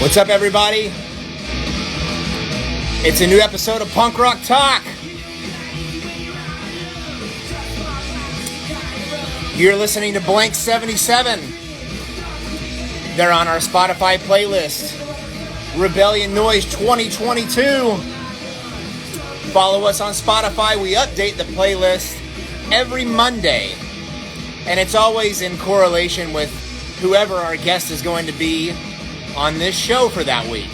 What's up, everybody? It's a new episode of Punk Rock Talk. You're listening to Blanks77. They're on our Spotify playlist, Rebellion Noise 2022. Follow us on Spotify. We update the playlist every Monday, and it's always in correlation with whoever our guest is going to be on this show for that week.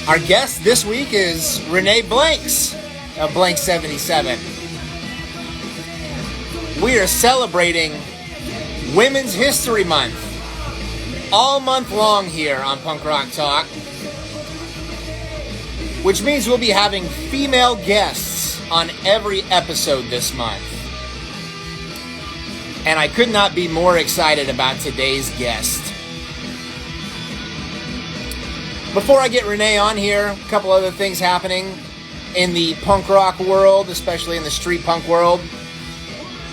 Our guest this week is Renee Blanx of Blanks77. We are celebrating Women's History Month all month long here on Punk Rock Talk, which means we'll be having female guests on every episode this month. And I could not be more excited about today's guest. Before I get Renee on here, a couple other things happening in the punk rock world, especially in the street punk world.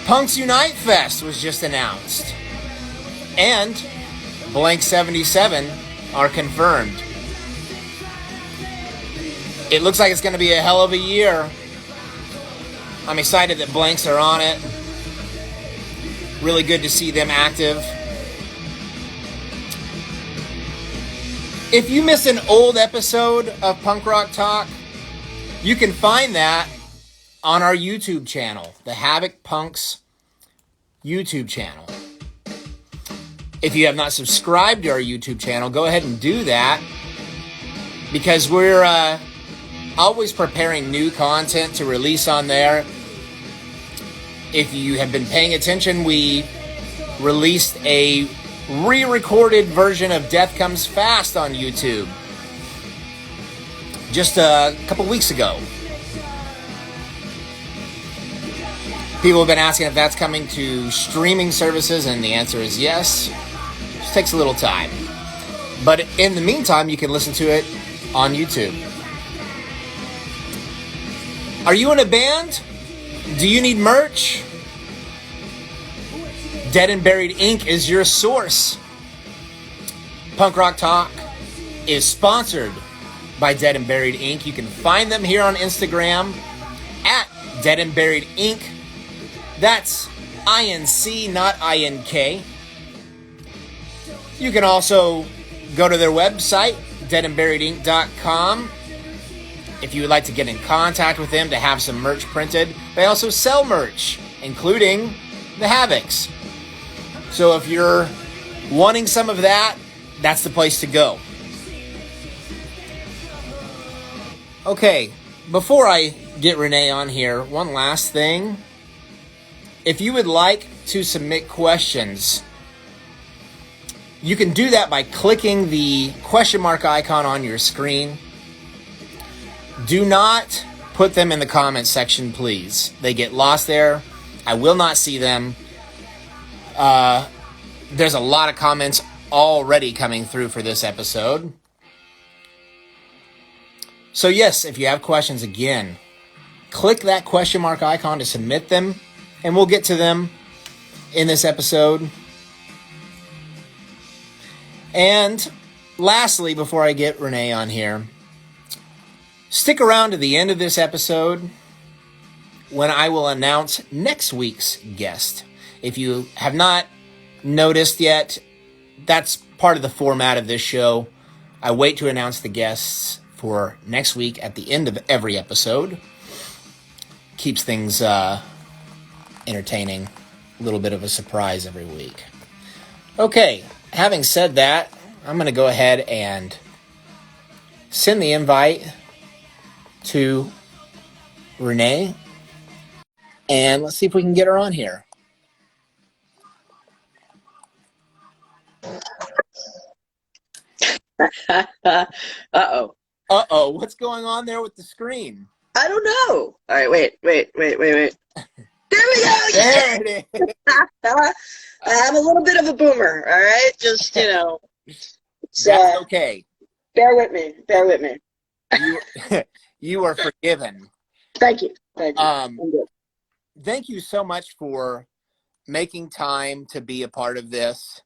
Punks Unite Fest was just announced. And Blanks77 are confirmed. It looks like it's going to be a hell of a year. I'm excited that Blanks are on it. Really good to see them active. If you missed an old episode of Punk Rock Talk, you can find that on our YouTube channel, the Havoc Punks YouTube channel. If you have not subscribed to our YouTube channel, go ahead and do that, because we're always preparing new content to release on there. If you have been paying attention, we released a re-recorded version of Death Comes Fast on YouTube just a couple weeks ago. People have been asking if that's coming to streaming services, and the answer is yes. It just takes a little time. But in the meantime, you can listen to it on YouTube. Are you in a band? Do you need merch? Dead and Buried Inc. is your source. Punk Rock Talk is sponsored by Dead and Buried Inc. You can find them here on Instagram at Dead and Buried Inc. That's INC, not INK. You can also go to their website, deadandburiedinc.com. If you would like to get in contact with them to have some merch printed. They also sell merch, including the Havocs. So if you're wanting some of that, that's the place to go. Okay, before I get Renee on here, one last thing. If you would like to submit questions, you can do that by clicking the question mark icon on your screen. Do not put them in the comments section, please. They get lost there. I will not see them. There's a lot of comments already coming through for this episode. So yes, if you have questions, again, click that question mark icon to submit them, and we'll get to them in this episode. And lastly, before I get Renee on here, stick around to the end of this episode when I will announce next week's guest. If you have not noticed yet, that's part of the format of this show. I wait to announce the guests for next week at the end of every episode. Keeps things entertaining. A little bit of a surprise every week. Okay, having said that, I'm going to go ahead and send the invite to Renee, and let's see if we can get her on here. Uh-oh. Uh-oh, what's going on there with the screen? I don't know. All right, wait. There we go. There it is. I'm a little bit of a boomer, all right? Just, That's okay. Bear with me. You are forgiven. Thank you. Thank you so much for making time to be a part of this.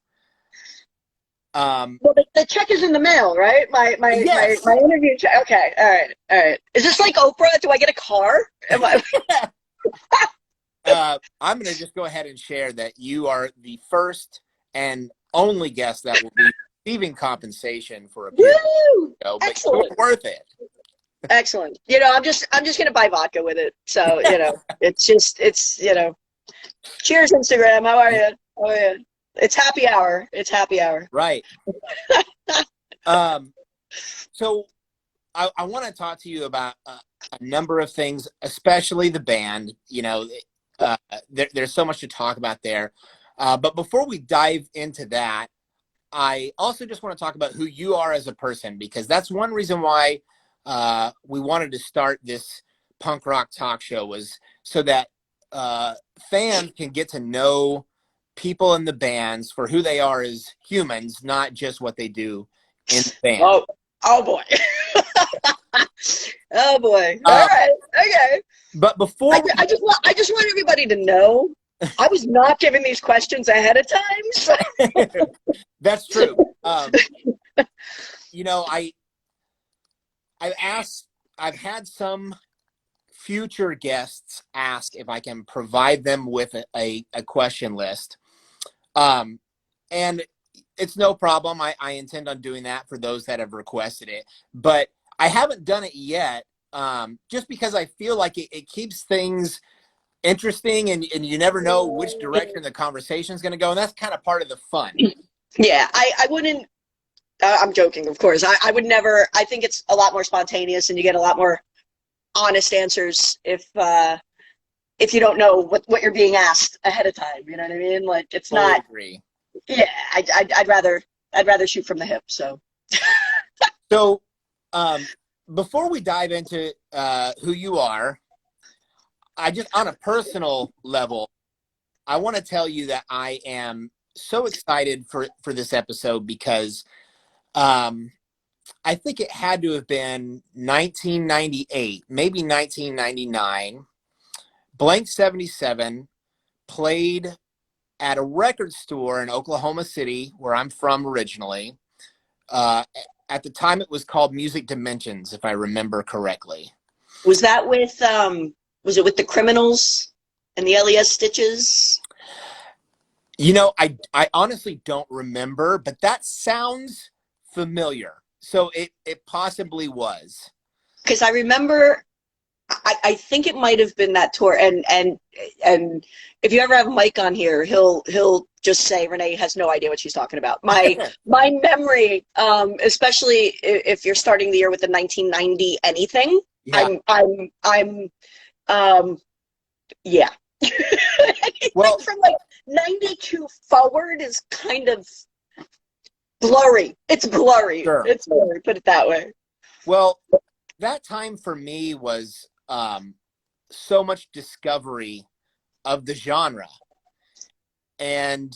Well, the check is in the mail, right? Yes. My interview check. Okay, all right, all right. Is this like Oprah? Do I get a car? Am I? I'm going to just go ahead and share that you are the first and only guest that will be receiving compensation for appearing on Woo! the show, but you're Excellent, worth it. excellent. I'm just gonna buy vodka with it. So it's. Cheers, Instagram. How are you? How are you? It's happy hour. It's happy hour. Right. So I want to talk to you about a number of things, especially the band. There's so much to talk about there. But before we dive into that, I also just want to talk about who you are as a person, because that's one reason why we wanted to start this punk rock talk show, was so that fans can get to know people in the bands for who they are as humans, not just what they do in the band. Oh boy. Oh boy. All right. Okay. But before I just want everybody to know I was not giving these questions ahead of time. So. That's true. I've had some future guests ask if I can provide them with a question list. And it's no problem. I intend on doing that for those that have requested it, but I haven't done it yet. Just because I feel like it keeps things interesting, and you never know which direction the conversation is going to go. And that's kind of part of the fun. Yeah, I wouldn't, I'm joking, of course. I would never, I think it's a lot more spontaneous and you get a lot more honest answers if you don't know what you're being asked ahead of time. You know what I mean? Like, it's Totally not, agree. Yeah, I'd rather shoot from the hip. So, before we dive into who you are, I just, on a personal level, I want to tell you that I am so excited for this episode, because I think it had to have been 1998, maybe 1999. Blanks77 played at a record store in Oklahoma City, where I'm from originally. At the time, it was called Music Dimensions, if I remember correctly. was that with was it with the Criminals and the LES Stitches? I honestly don't remember, but that sounds familiar. So it possibly was. Because I remember, I think it might have been that tour. And if you ever have Mike on here, he'll just say Renee has no idea what she's talking about. My memory, especially if you're starting the year with the 1990 anything, Yeah. Yeah. Well, from like 92 forward is kind of blurry. It's blurry. Sure. It's blurry, put it that way. Well, that time for me was so much discovery of the genre. And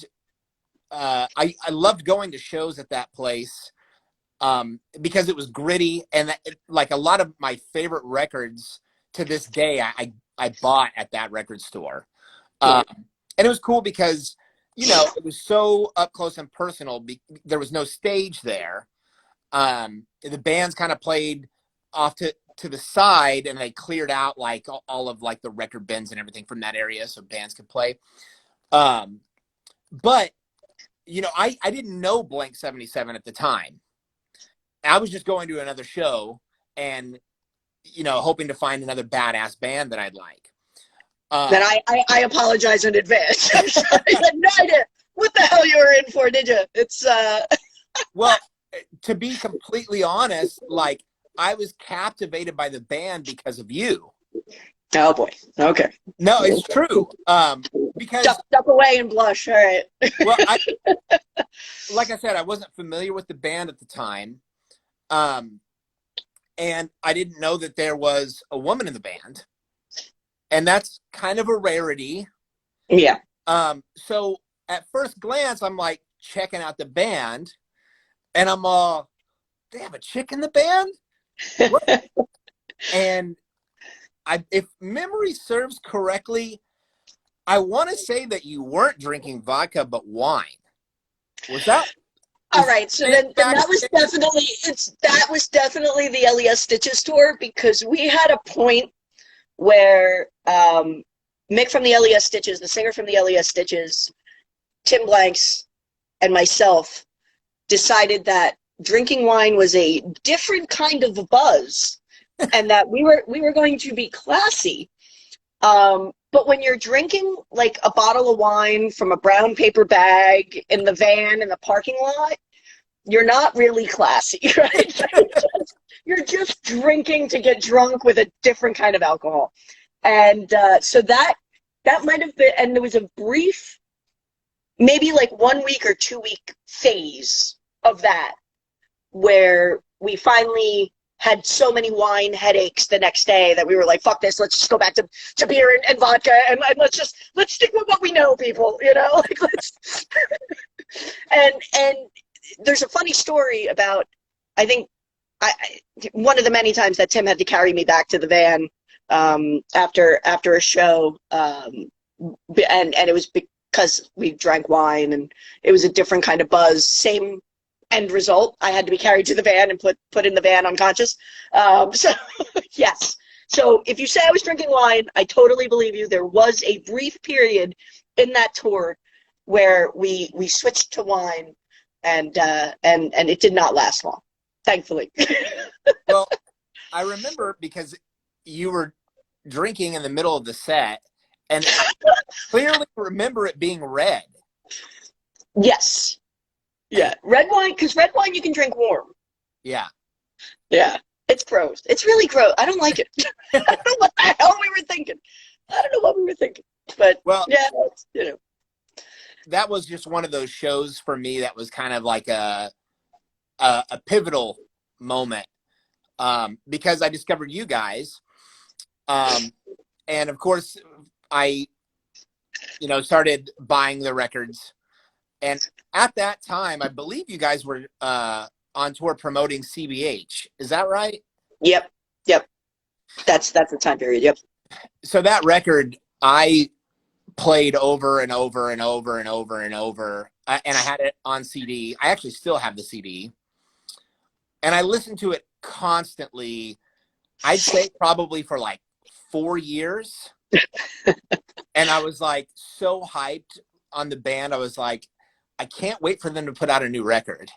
I loved going to shows at that place because it was gritty. And like a lot of my favorite records to this day, I bought at that record store. And it was cool because, it was so up close and personal. There was no stage there. The bands kind of played off to the side, and they cleared out like all of like the record bins and everything from that area so bands could play. But I didn't know Blank77 at the time. I was just going to another show and hoping to find another badass band that I'd like. Then I apologize in advance. I'm sorry. I had no idea what the hell you were in for, did you? It's Well, to be completely honest, like, I was captivated by the band because of you. Oh boy. Okay. No, it's true. Because duck away and blush. All right. Well, like I said, I wasn't familiar with the band at the time. And I didn't know that there was a woman in the band. And that's kind of a rarity. Yeah. So at first glance, I'm like checking out the band, and I'm all, they have a chick in the band? What? And if memory serves correctly, I want to say that you weren't drinking vodka, but wine. Was that? All right, so then that was definitely the LES Stitches tour, because we had a point where Mick from the LES Stitches, the singer from the LES Stitches, Tim Blanks, and myself decided that drinking wine was a different kind of a buzz, and that we were going to be classy. But when you're drinking like a bottle of wine from a brown paper bag in the van in the parking lot, you're not really classy, right? You're just drinking to get drunk with a different kind of alcohol. And so that might have been, and there was a brief, maybe like 1 week or 2 week phase of that, where we finally had so many wine headaches the next day that we were like, fuck this, let's just go back to beer and vodka, and let's stick with what we know, people, you know, like let's and there's a funny story about, I think one of the many times that Tim had to carry me back to the van after a show, and it was because we drank wine and it was a different kind of buzz, same end result. I had to be carried to the van and put in the van unconscious. So yes. So if you say I was drinking wine, I totally believe you. There was a brief period in that tour where we switched to wine, and it did not last long, thankfully. Well, I remember because you were drinking in the middle of the set, and I clearly remember it being red. Yes. Yeah, red wine, because red wine you can drink warm. Yeah. Yeah, it's gross. It's really gross. I don't like it. I don't know what the hell we were thinking. I don't know what we were thinking. But, well, yeah, you know. That was just one of those shows for me that was kind of like a pivotal moment, because I discovered you guys. And, of course, I, started buying the records. And at that time, I believe you guys were on tour promoting CBH. Is that right? Yep. That's the time period. Yep. So that record, I played over and over and over and over and over. And I had it on CD. I actually still have the CD. And I listened to it constantly. I'd say probably for like 4 years. And I was like so hyped on the band. I was like, I can't wait for them to put out a new record.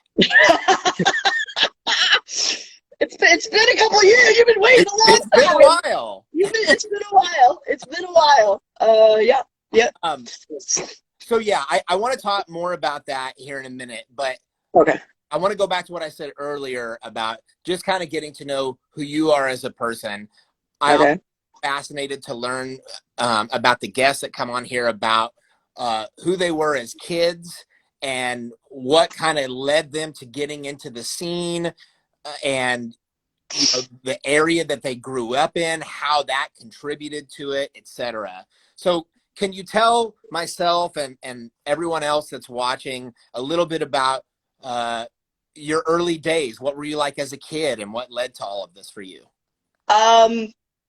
It's been a couple of years. You've been waiting a long time. It's been a while. It's been a while. Yeah. So yeah, I want to talk more about that here in a minute, but okay. I want to go back to what I said earlier about just kind of getting to know who you are as a person. I'm fascinated to learn about the guests that come on here, about who they were as kids and what kind of led them to getting into the scene, and the area that they grew up in, how that contributed to it, etc. So can you tell myself and everyone else that's watching a little bit about your early days? What were you like as a kid, and what led to all of this for you?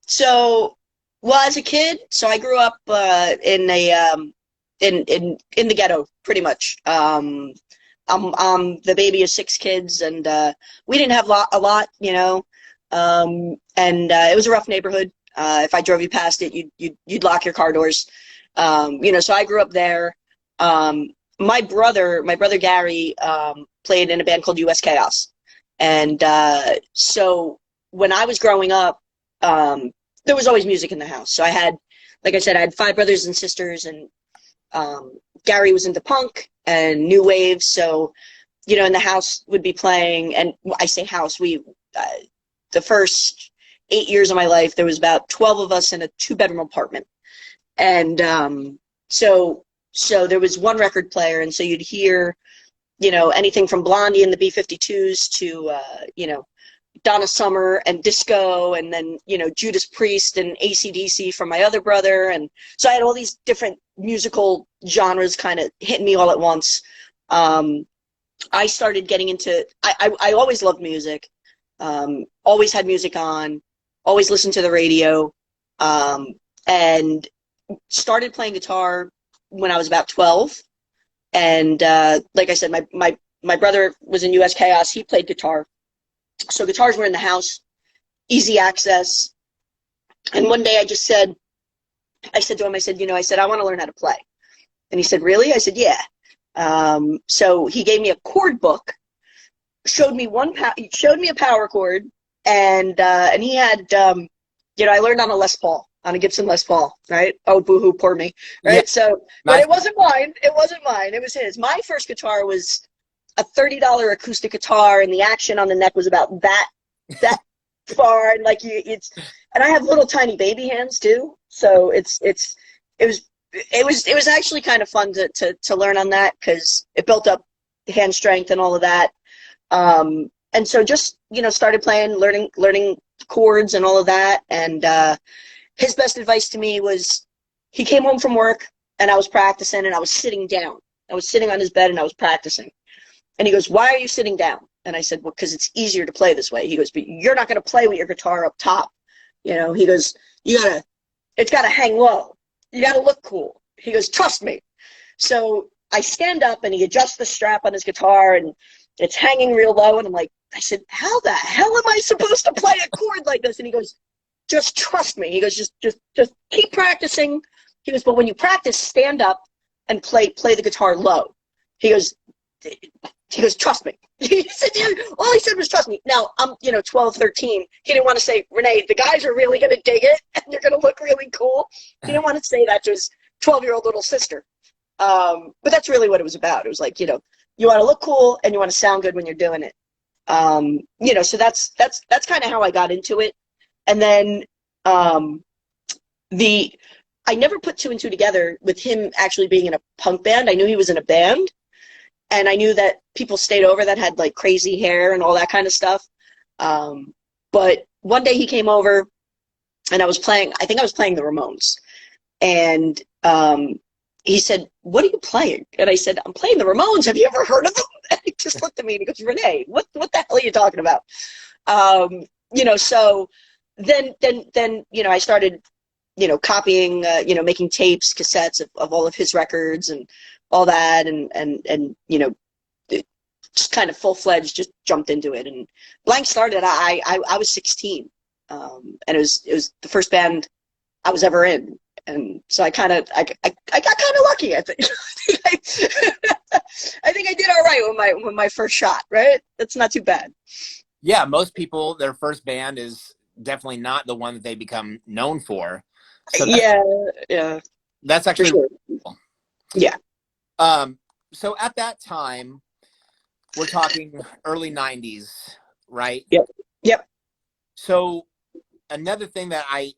So, well, as a kid, so I grew up in a in the ghetto, pretty much. I'm the baby of 6 kids, and we didn't have a lot, and it was a rough neighborhood. If I drove you past it, you'd lock your car doors. So I grew up there. My brother Gary played in a band called US Chaos, and so when I was growing up, there was always music in the house. So I had, like I said, I had 5 brothers and sisters, and Gary was into punk and new wave. So, in the house would be playing, and I say house, the first 8 years of my life, there was about 12 of us in a 2-bedroom apartment. And so there was one record player, and so you'd hear, anything from Blondie and the B-52s to, Donna Summer and disco, and then, Judas Priest and AC/DC from my other brother. And so I had all these different musical genres kind of hitting me all at once. I started getting into, I always loved music, always had music on, always listened to the radio, and started playing guitar when I was about 12. And like I said, my my brother was in US Chaos. He played guitar. So guitars were in the house, easy access. And one day I said to him, I said, I said, I want to learn how to play. And he said, really? I said, yeah. So he gave me a chord book, showed me a power chord, and he had, I learned on a Les Paul, on a Gibson Les Paul, right? Oh, boohoo, poor me, right? Yeah. So, but it wasn't mine. It wasn't mine. It was his. My first guitar was a $30 acoustic guitar, and the action on the neck was about that far, and and I have little tiny baby hands too, so it was actually kind of fun to learn on that, because it built up hand strength and all of that. And so just, started playing, learning chords and all of that. And his best advice to me was, he came home from work and I was practicing, and I was sitting down. I was sitting on his bed and I was practicing. And he goes, why are you sitting down? And I said, well, because it's easier to play this way. He goes, but you're not going to play with your guitar up top. He goes, it's got to hang low. You got to look cool. He goes, trust me. So I stand up and he adjusts the strap on his guitar and it's hanging real low. And I'm like, I said, how the hell am I supposed to play a chord like this? And he goes, just trust me. He goes, just keep practicing. He goes, but when you practice, stand up and play the guitar low. He goes, trust me. He said, all he said was trust me. Now, I'm, 12, 13. He didn't want to say, Renee, the guys are really going to dig it and they're going to look really cool. He didn't want to say that to his 12-year-old little sister. But that's really what it was about. It was like, you want to look cool and you want to sound good when you're doing it. So that's kind of how I got into it. And then I never put two and two together with him actually being in a punk band. I knew he was in a band. And I knew that people stayed over that had like crazy hair and all that kind of stuff. But one day he came over and I think I was playing the Ramones. And he said, what are you playing? And I said, I'm playing the Ramones. Have you ever heard of them? And he just looked at me and he goes, Renee, what the hell are you talking about? So then, I started, copying, making tapes, cassettes of all of his records and all that, and just kind of full-fledged, just jumped into it. And Blank started, I was 16, and it was the first band I was ever in, and so I got kind of lucky. I think I think I did all right with my first shot. Right, that's not too bad. Yeah, most people, their first band is definitely not the one that they become known for. So yeah, that's actually sure. Cool. Yeah. So at that time, we're talking early 90s, right? Yep. So another thing that I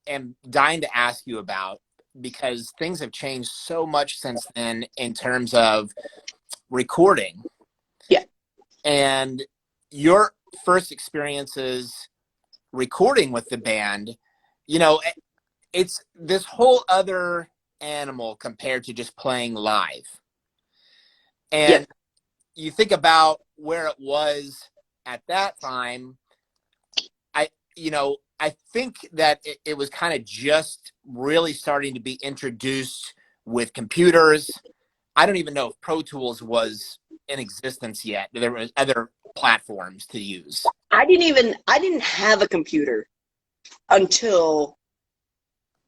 am dying to ask you about, because things have changed so much since then in terms of recording. Yeah. And your first experiences recording with the band, it's this whole other animal compared to just playing live. And you think about where it was at that time, I think that it was kind of just really starting to be introduced with computers. I don't even know if Pro Tools was in existence yet. There were other platforms to use. I didn't have a computer until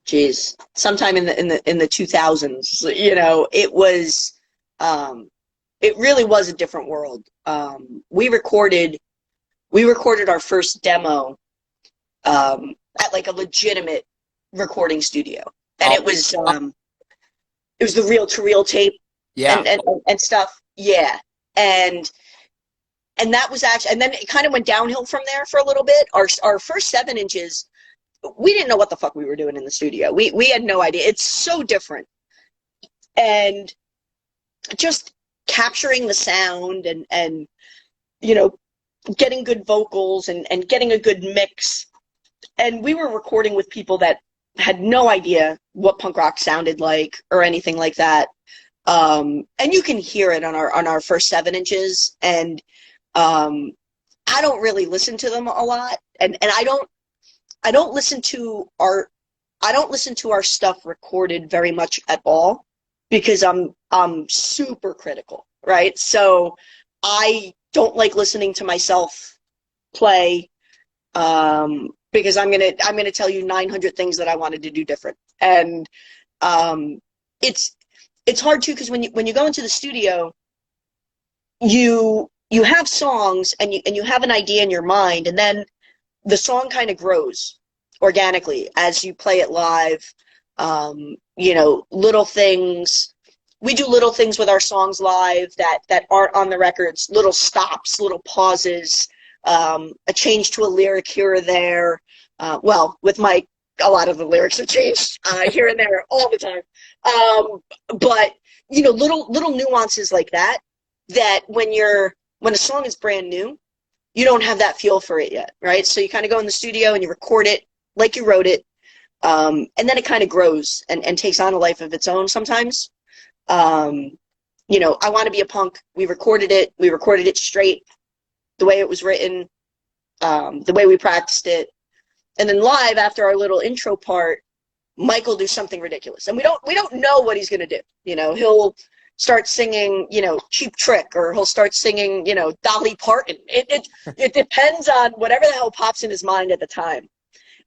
sometime in the 2000s. It really was a different world. We recorded our first demo at like a legitimate recording studio, and it was the reel-to-reel tape, and stuff. Yeah, and that was actually, and then it kind of went downhill from there for a little bit. Our first 7 inches, we didn't know what the fuck we were doing in the studio. We had no idea. It's so different, and just capturing the sound and getting good vocals and getting a good mix. And we were recording with people that had no idea what punk rock sounded like or anything like that. And you can hear it on our first 7 inches. And I don't really listen to them a lot. And I don't listen to our stuff recorded very much at all, because I'm super critical, right? So I don't like listening to myself play, because I'm gonna tell you 900 things that I wanted to do different. And it's hard too, because when you go into the studio, you have songs and you have an idea in your mind, and then the song kind of grows organically as you play it live. Little things. We do little things with our songs live that aren't on the records, little stops, little pauses, a change to a lyric here or there. Well, with Mike, a lot of the lyrics have changed here and there all the time. But little nuances like that when a song is brand new, you don't have that feel for it yet, right? So you kind of go in the studio and you record it like you wrote it, and then it kind of grows and takes on a life of its own sometimes. I Want to Be a Punk, we recorded it straight, the way it was written, the way we practiced it. And then live, after our little intro part, Mike will do something ridiculous. And we don't know what he's going to do. He'll start singing, Cheap Trick, or he'll start singing, Dolly Parton. It depends on whatever the hell pops in his mind at the time.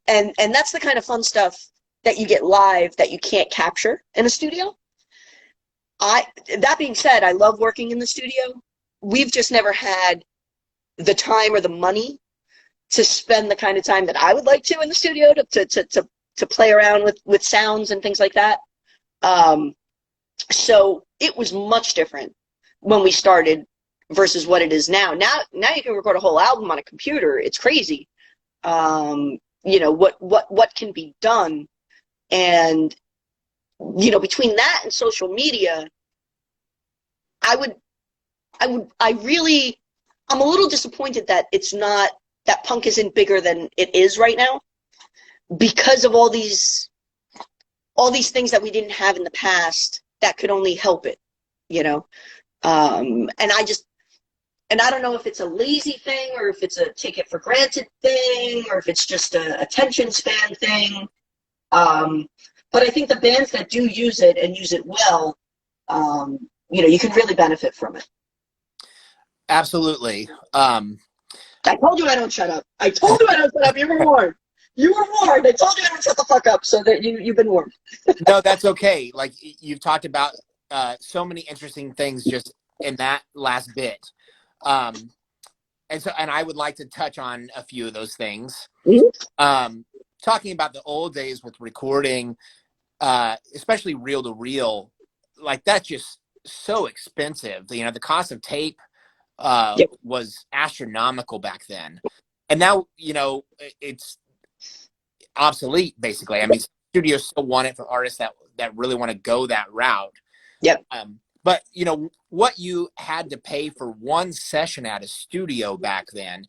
And that's the kind of fun stuff that you get live that you can't capture in a studio. That being said, I love working in the studio. We've just never had the time or the money to spend the kind of time that I would like to in the studio to play around with sounds and things like that. So it was much different when we started versus what it is now. Now you can record a whole album on a computer. It's crazy. What can be done. And, between that and social media, I'm a little disappointed that that punk isn't bigger than it is right now, because of all these things that we didn't have in the past that could only help it, and I don't know if it's a lazy thing, or if it's a take it for granted thing, or if it's just a attention span thing. But I think the bands that do use it and use it well, you can really benefit from it. Absolutely. I told you I don't shut up. I told you I don't shut up. You were warned. You were warned. I told you I don't shut the fuck up, so that you've been warned. No, that's okay. Like, you've talked about so many interesting things just in that last bit. And I would like to touch on a few of those things. Mm-hmm. Talking about the old days with recording, especially reel to reel, like, that's just so expensive. The cost of tape was astronomical back then, and now it's obsolete basically. I mean, studios still want it for artists that really want to go that route. Yep. But what you had to pay for one session at a studio back then,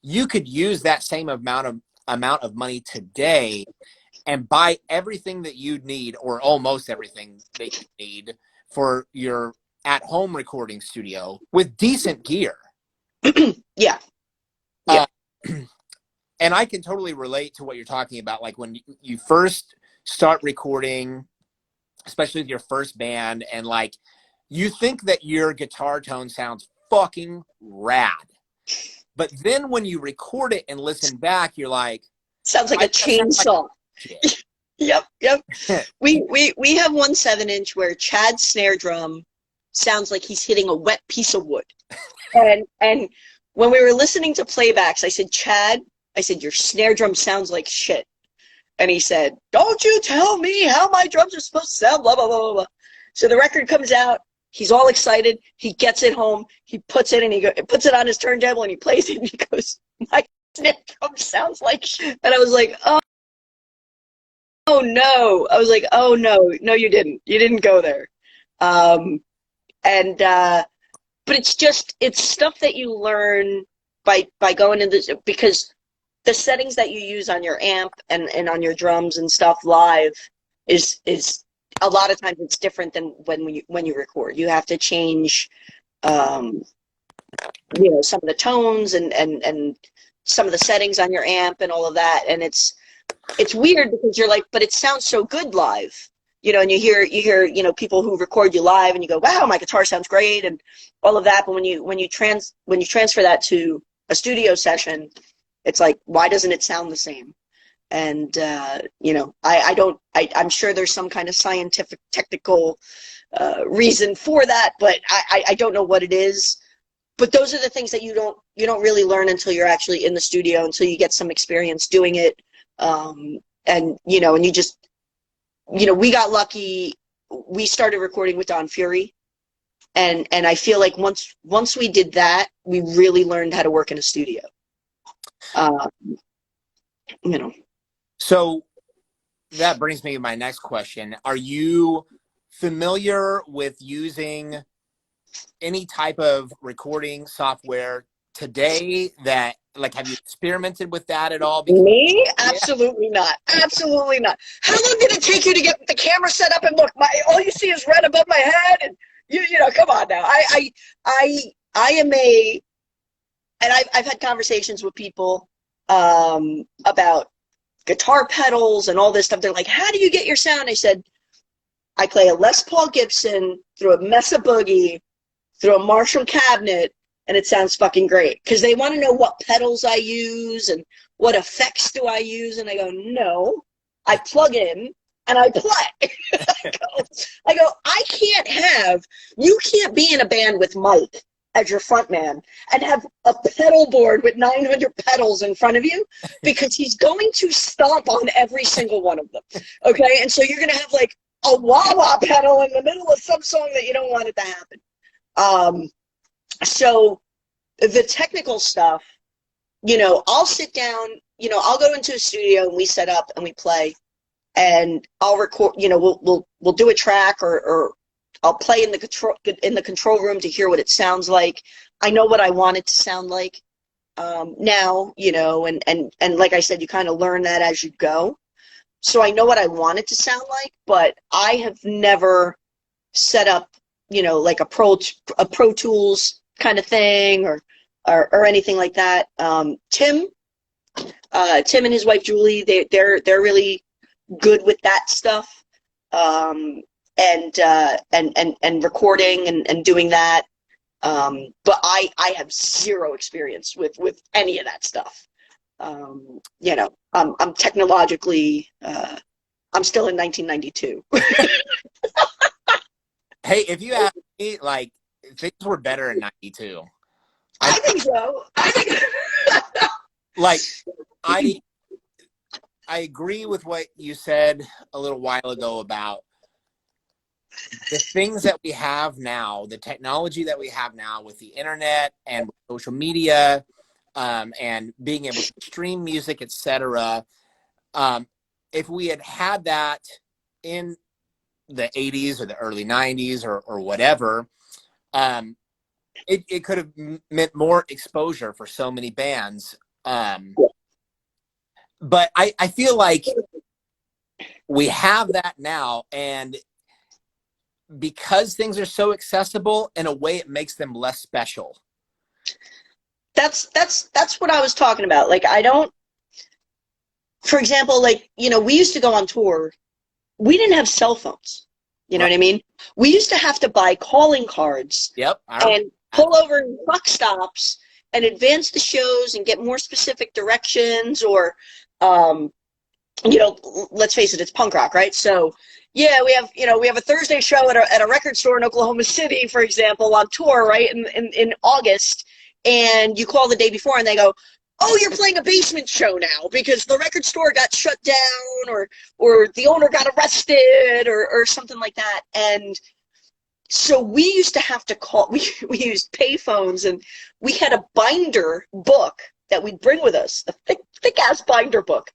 you could use that same amount of money today and buy everything that you'd need, or almost everything that you need, for your at-home recording studio with decent gear. Yeah. And I can totally relate to what you're talking about. Like, when you first start recording, especially with your first band, and like, you think that your guitar tone sounds fucking rad. But then when you record it and listen back, you're like, sounds like a chainsaw. Yep. We have one 7-inch where Chad's snare drum sounds like he's hitting a wet piece of wood. And when we were listening to playbacks, I said, Chad, your snare drum sounds like shit. And he said, don't you tell me how my drums are supposed to sound, blah, blah, blah, blah. So the record comes out. He's all excited. He gets it home. He puts it and puts it on his turntable, and he plays it, and he goes, my snare drum sounds like shit. And I was like, oh no. I was like, oh no, you didn't. You didn't go there. But it's stuff that you learn by going into this, because the settings that you use on your amp and on your drums and stuff live is a lot of times it's different than when you record. You have to change, some of the tones and some of the settings on your amp and all of that. And it's weird, because you're like, but it sounds so good live. and you hear, people who record you live and you go, wow, my guitar sounds great and all of that. But when you transfer that to a studio session, it's like, why doesn't it sound the same? And, I'm sure there's some kind of scientific, technical reason for that, but I don't know what it is. But those are the things that you don't really learn until you're actually in the studio, until you get some experience doing it. And you just, we got lucky. We started recording with Don Fury. And I feel like once we did that, we really learned how to work in a studio. So that brings me to my next question. Are you familiar with using any type of recording software today that, like, have you experimented with that at all? Me? Absolutely not. Absolutely not. How long did it take you to get the camera set up and look? All you see is red above my head, and come on now. I am and I've had conversations with people about guitar pedals and all this stuff. They're like, how do you get your sound? I said, I play a Les Paul Gibson through a Mesa Boogie, through a Marshall cabinet, and it sounds fucking great. Because they want to know what pedals I use and what effects do I use. And I go, no, I plug in and I play. I go, you can't be in a band with Mike as your front man and have a pedal board with 900 pedals in front of you, because he's going to stomp on every single one of them. Okay. And so you're going to have like a wah-wah pedal in the middle of some song that you don't want it to happen. So the technical stuff, I'll sit down, I'll go into a studio and we set up and we play, and I'll record, we'll do a track, or I'll play in the control room to hear what it sounds like. I know what I want it to sound like now, and like I said, you kind of learn that as you go. So I know what I want it to sound like, but I have never set up, like a Pro Tools kind of thing or anything like that. Tim and his wife Julie, they're really good with that stuff, and recording and doing that. But I have zero experience with any of that stuff. I'm technologically, I'm still in 1992. Hey, if you ask me, like, things were better in 92. I think so. Like, I agree with what you said a little while ago about the things that we have now, the technology that we have now with the internet and social media, and being able to stream music, etc. If we had that in the 80s or the early 90s or whatever, it could have meant more exposure for so many bands. But I feel like we have that now, and because things are so accessible, in a way it makes them less special. That's what I was talking about. Like, for example, like, we used to go on tour. We didn't have cell phones. You know what I mean? We used to have to buy calling cards. Yep. And pull over in truck stops and advance the shows and get more specific directions, or, let's face it, it's punk rock, right? So, yeah, we have a Thursday show at a record store in Oklahoma City, for example, on tour, right, in August, and you call the day before and they go, oh, you're playing a basement show now because the record store got shut down, or the owner got arrested, or something like that. And so we used to have to call, we used payphones, and we had a binder book that we'd bring with us, a thick ass binder book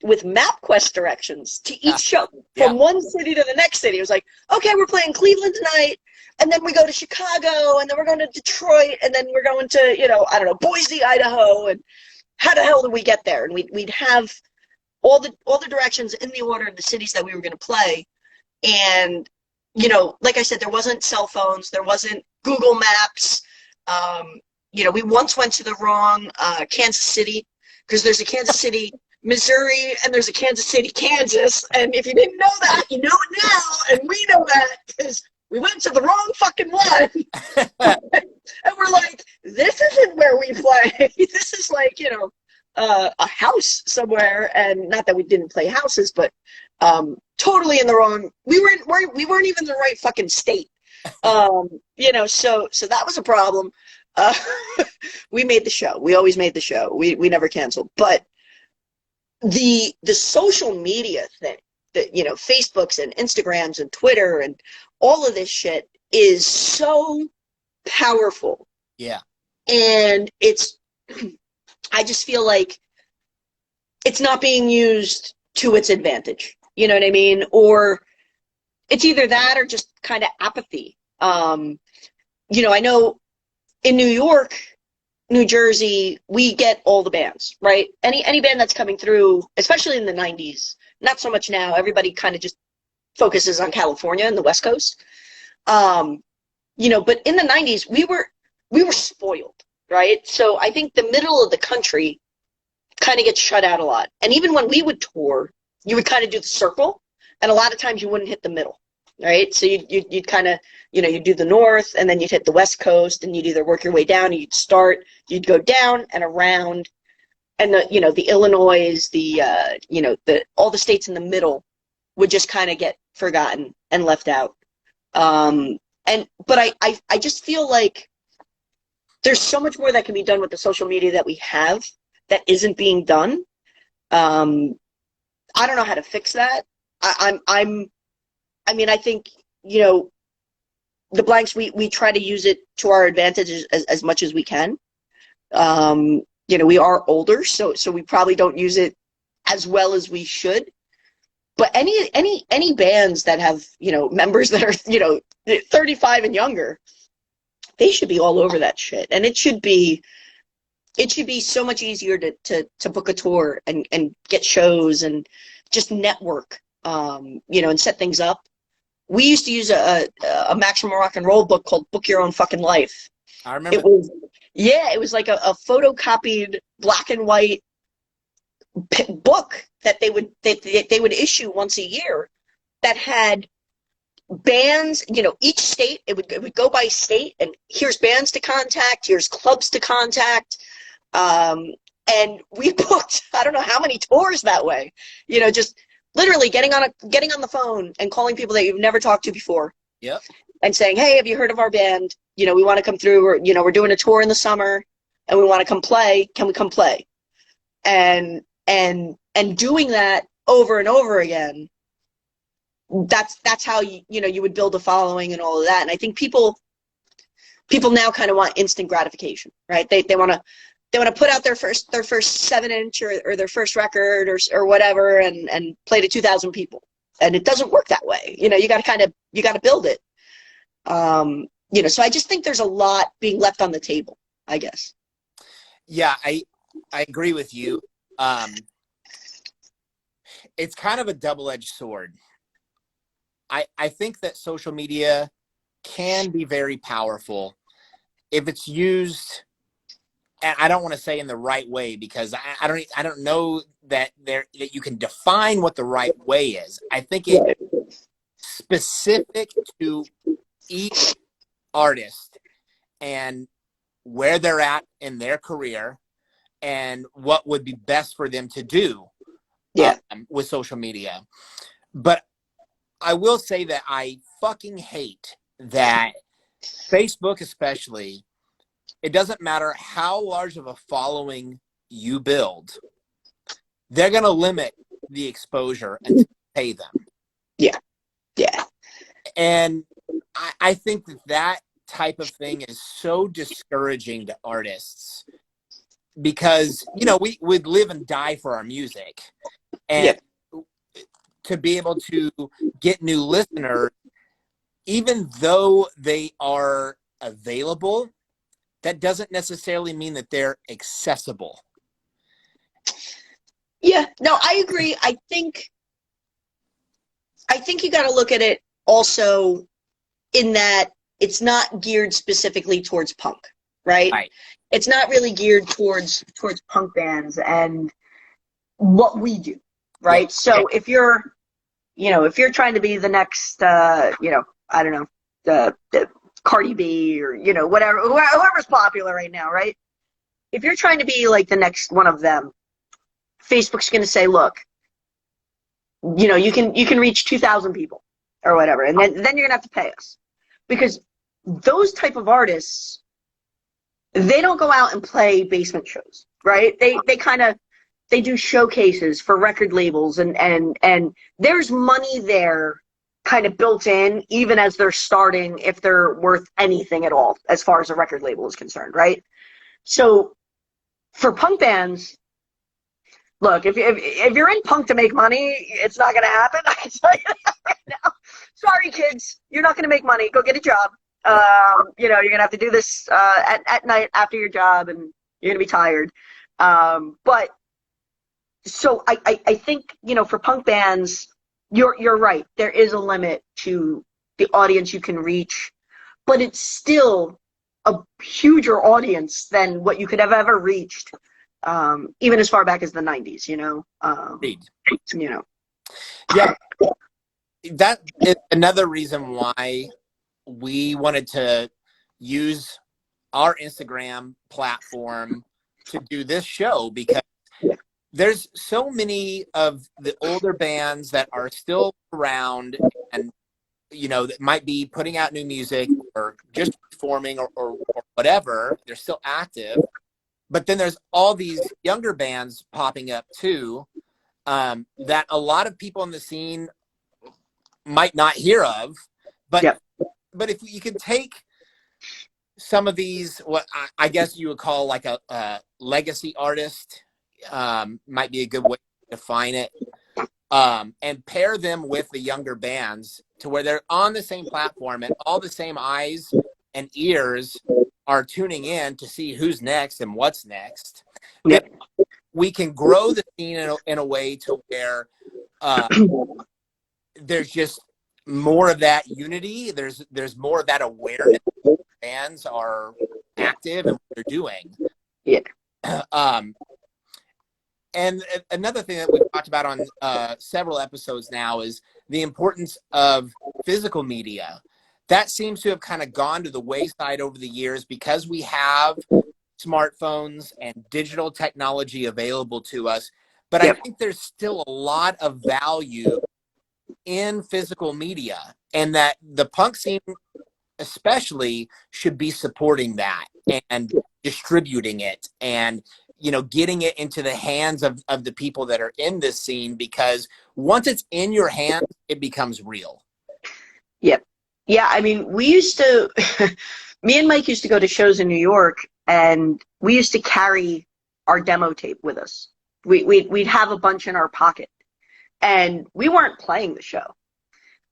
with MapQuest directions to each show from one city to the next city. It was like, okay, we're playing Cleveland tonight, and then we go to Chicago, and then we're going to Detroit, and then we're going to, Boise, Idaho, and how the hell do we get there? And we'd have all the directions in the order of the cities that we were going to play. And, like I said, there wasn't cell phones, there wasn't Google Maps. We once went to the wrong Kansas City, because there's a Kansas City Missouri, and there's a Kansas City, Kansas. And if you didn't know that, you know it now. And we know that because we went to the wrong fucking one. And we're like, this isn't where we play. This is like, a house somewhere. And not that we didn't play houses, but totally in the wrong. We weren't even in the right fucking state. So that was a problem. We made the show. We always made the show. We never canceled. But the social media thing, that Facebooks and Instagrams and Twitter and all of this shit is so powerful. Yeah. And I just feel like it's not being used to its advantage. You know what I mean? Or it's either that or just kind of apathy. I know in New York, New Jersey, we get all the bands, right? Any band that's coming through, especially in the 90s, not so much now. Everybody kind of just focuses on California and the West Coast. But in the 90s, we were spoiled, right? So I think the middle of the country kind of gets shut out a lot. And even when we would tour, you would kind of do the circle, and a lot of times you wouldn't hit the middle, right? So you'd kind of, you'd do the north, and then you'd hit the West Coast, and you'd either work your way down, or you'd go down and around, and the Illinois, all the states in the middle would just kind of get forgotten and left out. But I just feel like there's so much more that can be done with the social media that we have that isn't being done. I don't know how to fix that. I think, the Blanks, we try to use it to our advantage as much as we can. We are older, so we probably don't use it as well as we should. But any bands that have, members that are, 35 and younger, they should be all over that shit. And it should be so much easier to book a tour and get shows and just network, and set things up. We used to use a Maximum Rock and Roll book called Book Your Own Fucking Life. I remember. It was like a photocopied black and white book that they would issue once a year that had bands, each state, it would go by state, and here's bands to contact, here's clubs to contact. And we booked, I don't know how many tours that way, just literally getting on the phone and calling people that you've never talked to before. Yep. And saying, hey, have you heard of our band? We want to come through, or, we're doing a tour in the summer and we want to come play. Can we come play? And doing that over and over again, that's how you would build a following and all of that. And I think people now kind of want instant gratification, right? They want to put out their first 7-inch or their first record or whatever and play to 2,000 people. And it doesn't work that way. You got to build it. So I just think there's a lot being left on the table, I guess. Yeah, I agree with you. It's kind of a double-edged sword. I think that social media can be very powerful if it's used, and I don't want to say in the right way, because I don't know that you can define what the right way is. I think it's specific to each artist and where they're at in their career and what would be best for them to do with social media. But I will say that I fucking hate that Facebook, especially, it doesn't matter how large of a following you build, they're going to limit the exposure and pay them. Yeah. Yeah. And I think that type of thing is so discouraging to artists because, we would live and die for our music. And to be able to get new listeners, even though they are available, that doesn't necessarily mean that they're accessible. Yeah, no, I agree. I think you got to look at it also in that it's not geared specifically towards punk, right? It's not really geared towards punk bands. And what we do, right? So if you're, if you're trying to be the next, I don't know, the Cardi B or, whatever, whoever's popular right now, right? If you're trying to be like the next one of them, Facebook's going to say, look, you can reach 2,000 people or whatever, and then you're going to have to pay us, because those type of artists, they don't go out and play basement shows, right? They do showcases for record labels, and there's money there kind of built in, even as they're starting, if they're worth anything at all as far as a record label is concerned, right? So for punk bands, look, if you're in punk to make money, it's not going to happen. I can tell you that right now. Sorry, kids, you're not going to make money. Go get a job. You're going to have to do this at night after your job, and you're going to be tired. But so I think, for punk bands, you're right. There is a limit to the audience you can reach, but it's still a huger audience than what you could have ever reached, even as far back as the 90s, Yeah, that is another reason why we wanted to use our Instagram platform to do this show, because there's so many of the older bands that are still around and, that might be putting out new music or just performing or whatever. They're still active. But then there's all these younger bands popping up too, that a lot of people in the scene might not hear of. But but if you can take some of these, what I guess you would call like a legacy artist, might be a good way to define it, and pair them with the younger bands to where they're on the same platform and all the same eyes and ears are tuning in to see who's next and what's next. Yep. We can grow the scene in a way to where there's just more of that unity. There's more of that awareness. Bands are active and what they're doing. Yeah. And another thing that we've talked about on several episodes now is the importance of physical media. That seems to have kind of gone to the wayside over the years because we have smartphones and digital technology available to us. But I think there's still a lot of value in physical media, and that the punk scene especially should be supporting that and distributing it and, getting it into the hands of the people that are in this scene, because once it's in your hands, it becomes real. Yep. Yeah, I mean, we used to, me and Mike used to go to shows in New York, and we used to carry our demo tape with us. We'd have a bunch in our pocket, and we weren't playing the show,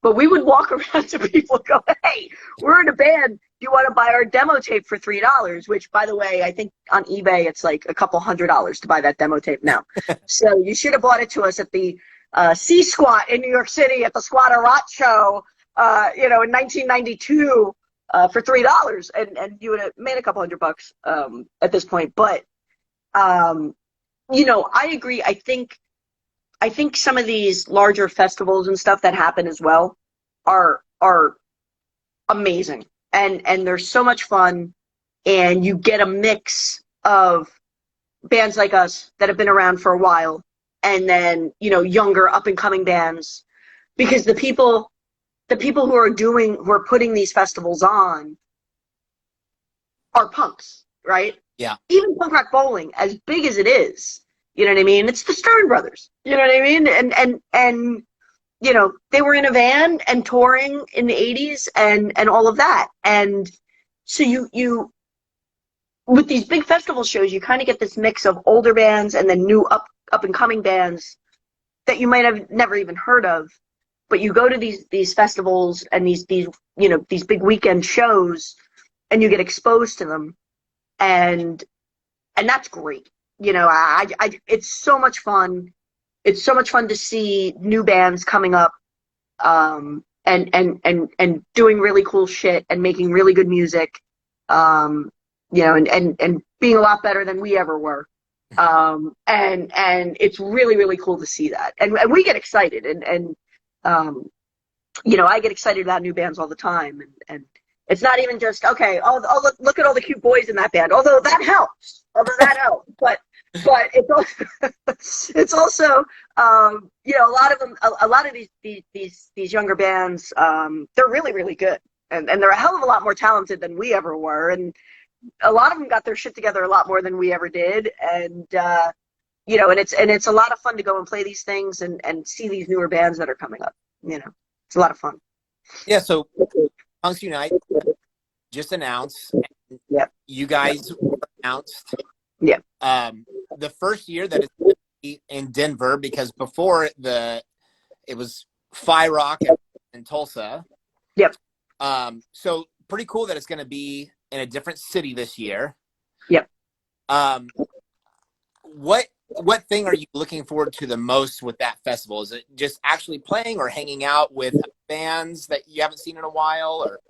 but we would walk around to people and go, hey, we're in a band. Do you want to buy our demo tape for $3? Which, by the way, I think on eBay, it's like a couple $100s to buy that demo tape now. So you should have bought it to us at the C-Squat in New York City at the Squatter Rot show, in 1992 for $3. And you would have made a couple $100 at this point. But, I agree. I think some of these larger festivals and stuff that happen as well are amazing, and they're so much fun, and you get a mix of bands like us that have been around for a while, and then younger up and coming bands, because the people who are putting these festivals on are punks, right? Yeah. Even Punk Rock Bowling, as big as it is, you know what I mean? It's the Stern Brothers. You know what I mean? And they were in a van and touring in the 80s and all of that. And so you with these big festival shows, you kind of get this mix of older bands and then new up and coming bands that you might have never even heard of. But you go to these festivals and these big weekend shows, and you get exposed to them, and that's great. It's so much fun. It's so much fun to see new bands coming up, and doing really cool shit and making really good music, and being a lot better than we ever were. And it's really, really cool to see that. And we get excited, and you know, I get excited about new bands all the time, and it's not even just, okay, look at all the cute boys in that band, although that helps, but it's also, it's also, you know, a lot of these younger bands, they're really, really good, and they're a hell of a lot more talented than we ever were, and a lot of them got their shit together a lot more than we ever did, and you know, and it's a lot of fun to go and play these things and see these newer bands that are coming up. You know, it's a lot of fun. Yeah. So Punks Unite just announced. Yep. You guys were announced. Yep. The first year that it's going to be in Denver, because before it was Fire Rock in Tulsa. Yep. So pretty cool that it's going to be in a different city this year. Yep. What thing are you looking forward to the most with that festival? Is it just actually playing or hanging out with bands that you haven't seen in a while, or?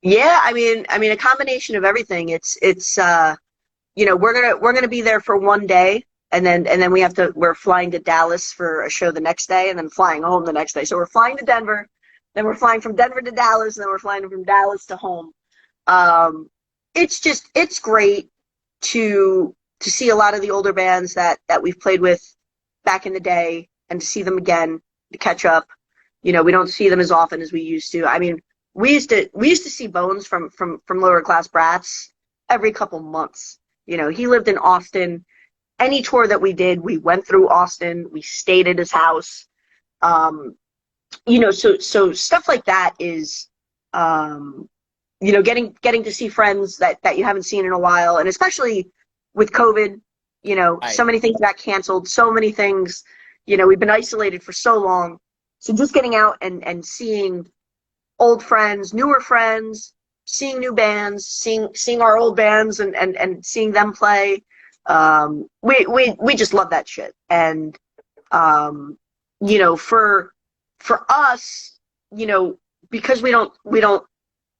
Yeah, I mean a combination of everything. It's you know, we're gonna be there for one day, and then we're flying to Dallas for a show the next day, and then flying home the next day. So we're flying to Denver, then we're flying from Denver to Dallas, and then we're flying from Dallas to home. It's great to see a lot of the older bands that we've played with back in the day, and to see them again, to catch up. You know, we don't see them as often as we used to. I mean, we used to see Bones from Lower Class Brats every couple months. You know, he lived in Austin. Any tour that we did, we went through Austin. We stayed at his house. You know, so stuff like that is, you know, getting to see friends that you haven't seen in a while, and especially with COVID, you know, so many things got canceled, so many things, you know, we've been isolated for so long. So just getting out and seeing old friends, newer friends, seeing new bands, seeing our old bands and seeing them play. We just love that shit. And, you know, for us, you know, because we don't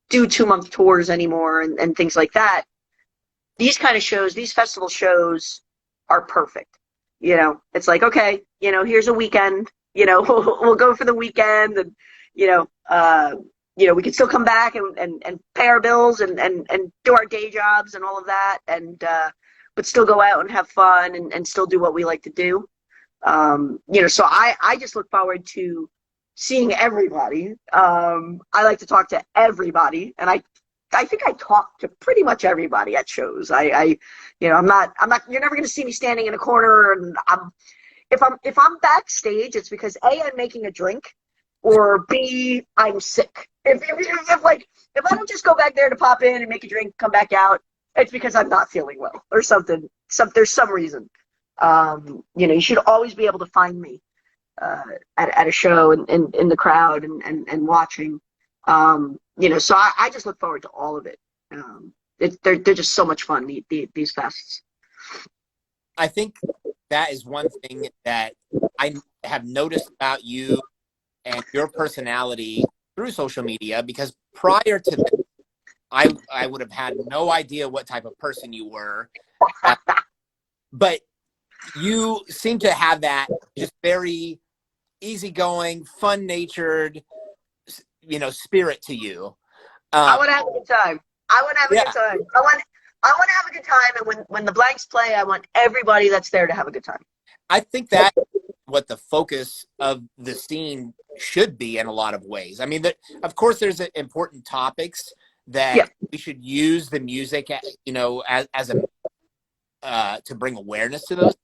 do 2-month tours anymore and things like that, these kind of shows, these festival shows are perfect. You know, it's like, okay, you know, here's a weekend, you know, we'll go for the weekend, and, you know, we can still come back and pay our bills and do our day jobs and all of that, and but still go out and have fun and still do what we like to do. You know, so I just look forward to seeing everybody. I like to talk to everybody, and I think I talk to pretty much everybody at shows. You know, I'm not, you're never going to see me standing in a corner, and if I'm backstage, it's because A, I'm making a drink, or B, I'm sick. If I don't just go back there to pop in and make a drink, come back out, it's because I'm not feeling well or something. There's some reason. You know, you should always be able to find me at a show and in the crowd and watching. You know, so I just look forward to all of it. They're just so much fun, these fests. I think that is one thing that I have noticed about you and your personality through social media, because prior to this, I would have had no idea what type of person you were. But you seem to have that just very easygoing, fun-natured, you know, spirit to you. I want to have a good time. I want to have a good time. I want to have a good time, and when the Blanks play, I want everybody that's there to have a good time. I think that's what the focus of the scene should be in a lot of ways. I mean, of course, there's important topics that we should use the music, you know, as a to bring awareness to those.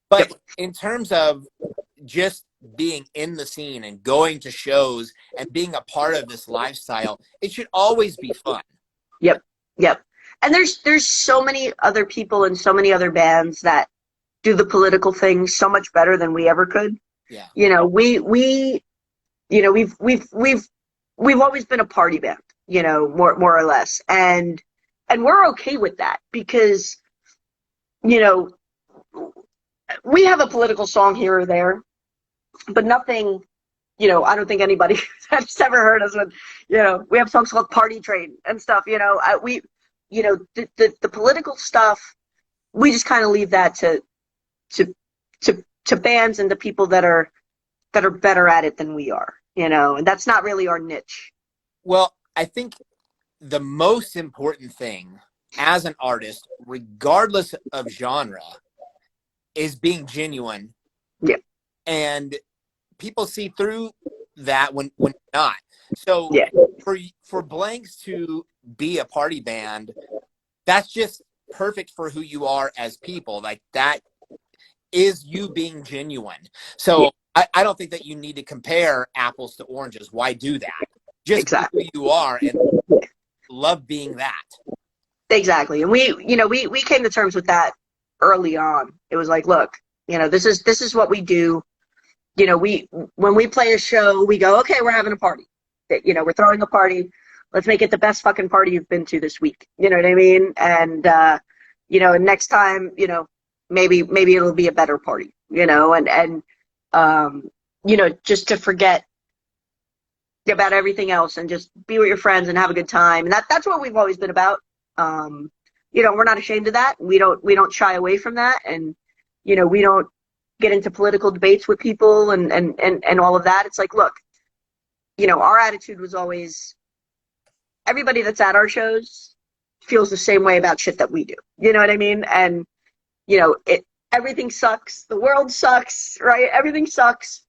But in terms of just being in the scene and going to shows and being a part of this lifestyle, it should always be fun. Yep. And there's so many other people and so many other bands that do the political thing so much better than we ever could. Yeah. You know, we you know, we've always been a party band, you know, more or less. And we're okay with that, because, you know, we have a political song here or there, but nothing, you know, I don't think anybody has ever heard us with, you know, we have songs called Party Train and stuff, you know, you know, the political stuff, we just kind of leave that to bands and to people that are better at it than we are, and that's not really our niche. Well, I think the most important thing as an artist, regardless of genre, is being genuine. Yeah. And people see through that when not. So yeah. for Blanks to be a party band, that's just perfect for who you are as people. Like, that is you being genuine. So I don't think that you need to compare apples to oranges. Why do that? Just Exactly. be who you are and love being that. Exactly. And we came to terms with that early on. It was like, look, this is what we do. When we play a show, we go, okay, we're having a party. We're throwing a party. Let's make it the best fucking party you've been to this week. You know what I mean? And, and next time, maybe it'll be a better party, and just to forget about everything else and just be with your friends and have a good time. And that's what we've always been about. We're not ashamed of that. We don't shy away from that. And, we don't get into political debates with people and all of that. It's like, look, our attitude was always, everybody that's at our shows feels the same way about shit that we do. You know what I mean? And, everything sucks. The world sucks, right? Everything sucks.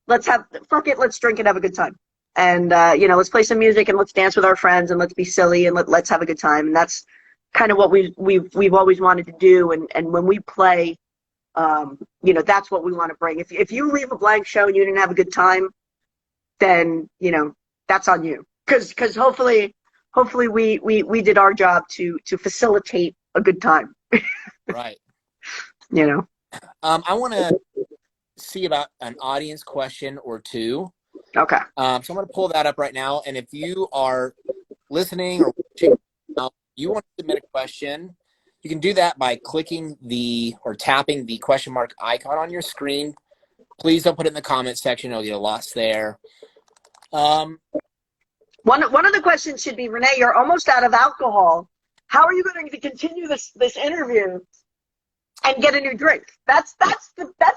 Fuck it. Let's drink and have a good time. And, let's play some music and let's dance with our friends and let's be silly and let's have a good time. And that's kind of what we've always wanted to do. And when we play, that's what we want to bring. If you leave a blank show and you didn't have a good time, then, that's on you. Cause hopefully we did our job to facilitate a good time. Right. I want to see about an audience question or two. Okay. So I'm going to pull that up right now. And if you are listening or watching, you want to submit a question, you can do that by clicking or tapping the question mark icon on your screen. Please don't put it in the comment section. It'll get lost there. One of the questions should be, Renee, you're almost out of alcohol. How are you going to continue this interview and get a new drink? That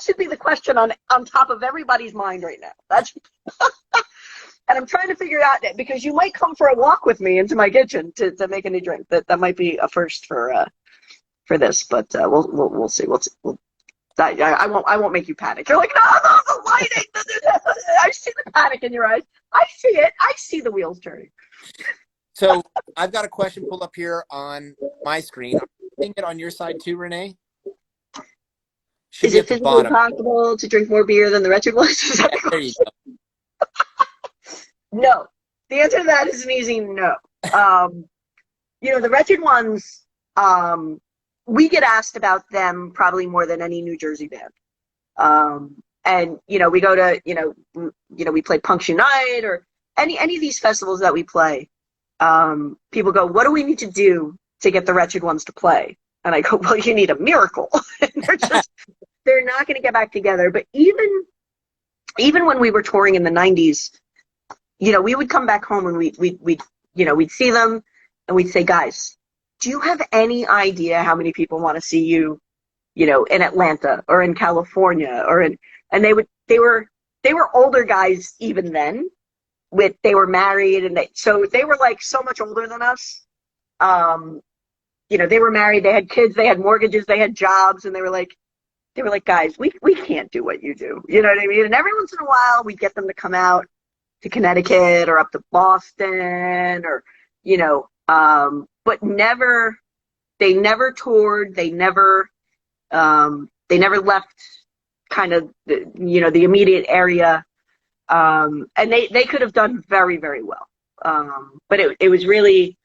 should be the question on top of everybody's mind right now. And I'm trying to figure out, because you might come for a walk with me into my kitchen to make a new drink. That might be a first for this, but we'll see. I won't make you panic. You're like, no, the lighting. I see the panic in your eyes. I see it. I see the wheels turning. So I've got a question pulled up here on my screen. Are you seeing it on your side too, Renee? Is it physically possible to drink more beer than the wretched ones? There you go. No. The answer to that is an easy no. The wretched ones, we get asked about them probably more than any New Jersey band. And, we go to, we play Punks Unite or any of these festivals that we play. People go, what do we need to do to get the wretched ones to play? And I go, well, you need a miracle. And they're not going to get back together. But even when we were touring in the 90s, we would come back home and we'd see them and we'd say, guys, do you have any idea how many people want to see you, in Atlanta or in California and they were older guys even then. They were married and they were like so much older than us. They were married, they had kids, they had mortgages, they had jobs, and they were like, guys, we can't do what you do. You know what I mean? And every once in a while we'd get them to come out to Connecticut or up to Boston or, but they never toured. They never left kind of the immediate area. And they could have done very, very well. But it was really,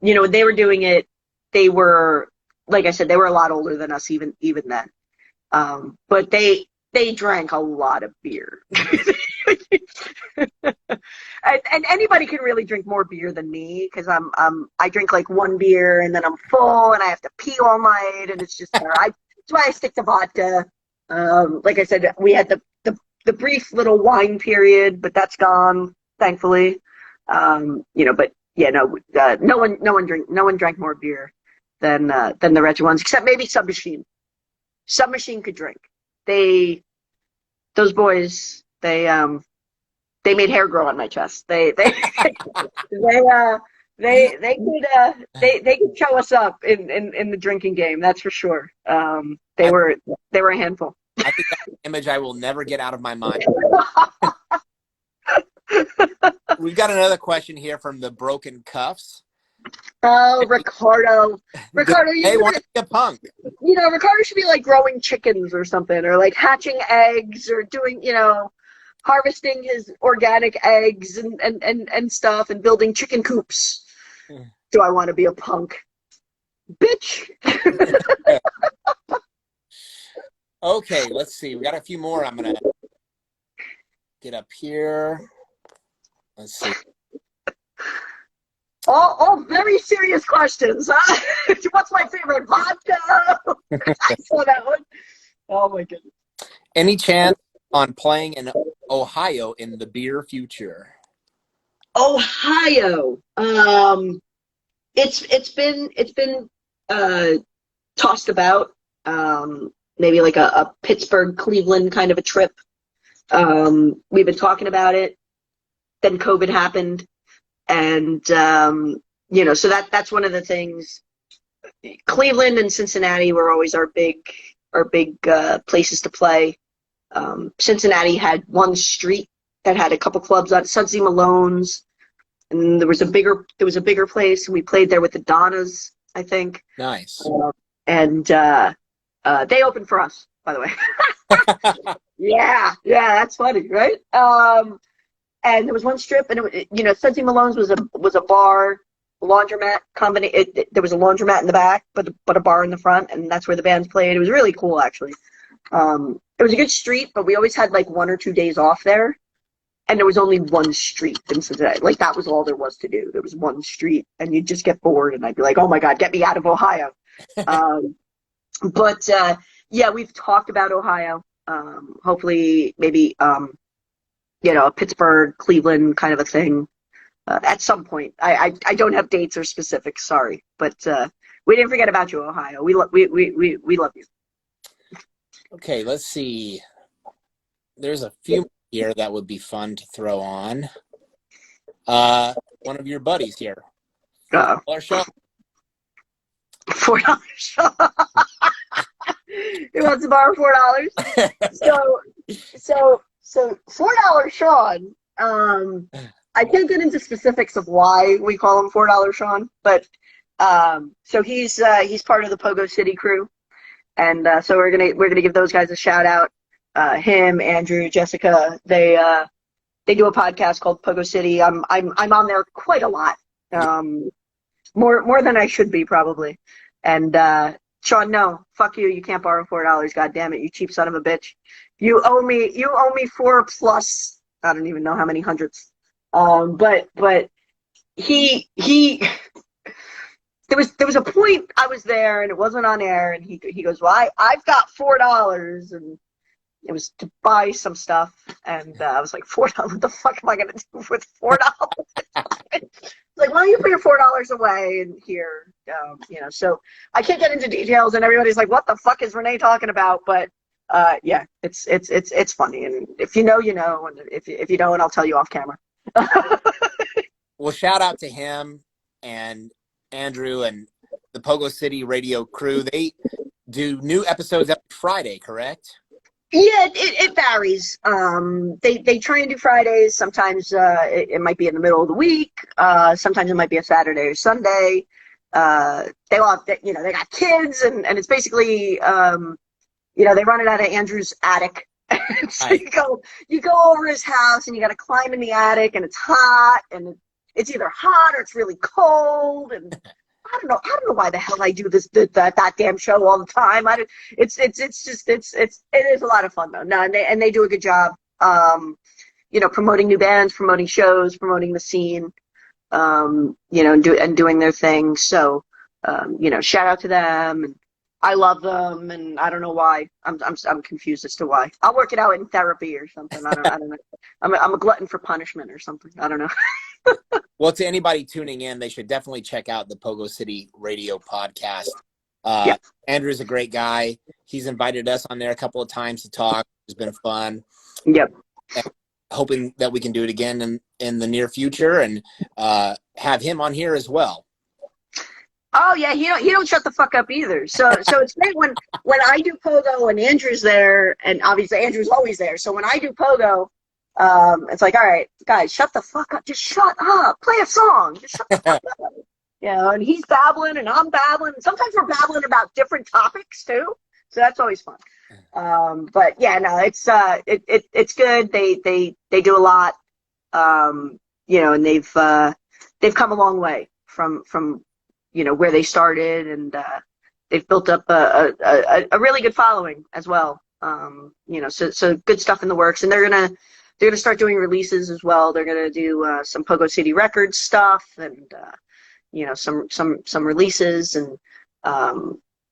when they were doing it, they were, like I said, they were a lot older than us even then. But they drank a lot of beer. and anybody can really drink more beer than me because I drink like one beer and then I'm full and I have to pee all night and it's just that's why I stick to vodka. Like I said, we had the brief little wine period, but that's gone, thankfully. But yeah, no one drank more beer than the wretched ones, except maybe Submachine. Submachine could drink. Those boys, they made hair grow on my chest. They could show us up in the drinking game. That's for sure. They were a handful. I think that's an image I will never get out of my mind. We've got another question here from the Broken Cuffs. Oh, Ricardo, They want to be a punk. Ricardo should be like growing chickens or something, or like hatching eggs, or doing, harvesting his organic eggs and stuff, and building chicken coops. Do I want to be a punk? Bitch. Okay, let's see. We got a few more. I'm going to get up here. Let's see. All very serious questions. Huh? What's my favorite vodka? I saw that one. Oh, my goodness. Any chance on playing in Ohio in the beer future? Ohio. It's been tossed about. Maybe like a Pittsburgh, Cleveland kind of a trip. We've been talking about it. Then COVID happened, and so that's one of the things. Cleveland and Cincinnati were always our big places to play. Cincinnati had one street that had a couple clubs on, Sudsy Malone's, and there was a bigger place, and we played there with the Donnas, I think. Nice. And they opened for us, by the way. Yeah, that's funny, right? And there was one strip, and Sudsy Malone's was a bar, laundromat there was a laundromat in the back, but a bar in the front, and that's where the bands played. It was really cool, actually. It was a good street, but we always had like 1 or 2 days off there, and there was only one street in Cincinnati. Like, that was all there was to do. There was one street, and you'd just get bored, and I'd be like, oh my God, get me out of Ohio. But yeah, we've talked about Ohio. Hopefully, maybe a Pittsburgh, Cleveland kind of a thing at some point. I don't have dates or specifics, sorry, but we didn't forget about you, Ohio. We love you. Okay, let's see. There's a few here that would be fun to throw on. One of your buddies here. $4 Sean. $4 Sean. He wants to borrow $4. So $4 Sean. I can't get into specifics of why we call him $4 Sean, but so he's part of the Pogo City crew, and so we're gonna give those guys a shout out. Him, Andrew, Jessica. They do a podcast called Pogo City. I'm on there quite a lot. More than I should be, probably. And Sean, no, fuck you. You can't borrow $4. God damn it, you cheap son of a bitch. You owe me 4 plus. I don't even know how many hundreds. But he there was a point I was there and it wasn't on air, and he goes, well, I've got $4, and it was to buy some stuff, and I was like, $4? What the fuck am I gonna do with $4? Like, why don't you put your $4 away in here? So I can't get into details, and everybody's like, what the fuck is Renee talking about? But yeah, it's funny, and if you know, you know, and if you don't, I'll tell you off camera. Well, shout out to him and Andrew and the Pogo City radio crew. They do new episodes every Friday, correct? Yeah, it varies. They try and do Fridays. Sometimes it might be in the middle of the week. Sometimes it might be a Saturday or Sunday. They got kids, and it's basically they run it out of Andrew's attic. So you go over his house, and you got to climb in the attic, and it's hot, and it's either hot or it's really cold, and I don't know why the hell I do that damn show all the time. It is a lot of fun though. No, and they do a good job. Promoting new bands, promoting shows, promoting the scene. And doing their thing. So, shout out to them. And I love them, and I don't know why. I'm confused as to why. I'll work it out in therapy or something. I don't know. I'm a glutton for punishment or something. I don't know. Well, to anybody tuning in, they should definitely check out the Pogo City Radio podcast. Yeah. Andrew's a great guy. He's invited us on there a couple of times to talk. It's been fun. Yep. And hoping that we can do it again in the near future and have him on here as well. Oh yeah, he don't shut the fuck up either. So it's great when I do pogo and Andrew's there, and obviously Andrew's always there. So when I do pogo, it's like, all right, guys, shut the fuck up. Just shut up. Play a song. Just shut the fuck up. You know, and he's babbling and I'm babbling. Sometimes we're babbling about different topics too. So that's always fun. But yeah, no, it's good. They do a lot. You know, and they've come a long way from you know, where they started, and they've built up a really good following as well. You know, so good stuff in the works, and they're gonna start doing releases as well. They're gonna do some Pogo City Records stuff, and you know, some releases, and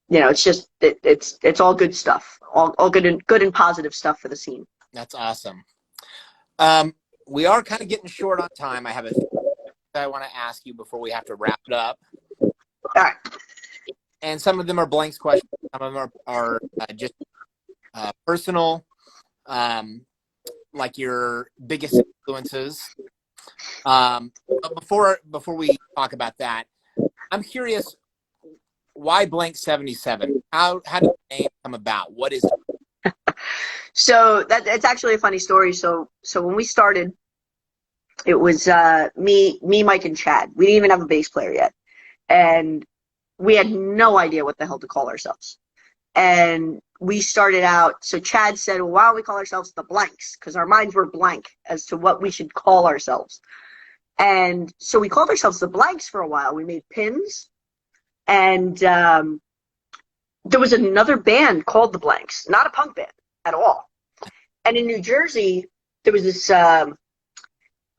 you know, it's just it's all good stuff, all good and positive stuff for the scene. That's awesome. We are kind of getting short on time. I have a few that I want to ask you before we have to wrap it up. All right. And some of them are blanks questions. Some of them are just personal, like your biggest influences. But before we talk about that, I'm curious, why Blanks77? How did the name come about? What is it? So it's actually a funny story. So when we started, it was me, Mike, and Chad. We didn't even have a bass player yet. And we had no idea what the hell to call ourselves. And we started out, so Chad said, well, why don't we call ourselves the Blanks? Because our minds were blank as to what we should call ourselves. And so we called ourselves the Blanks for a while. We made pins. And there was another band called the Blanks, not a punk band at all. And in New Jersey, there was this, it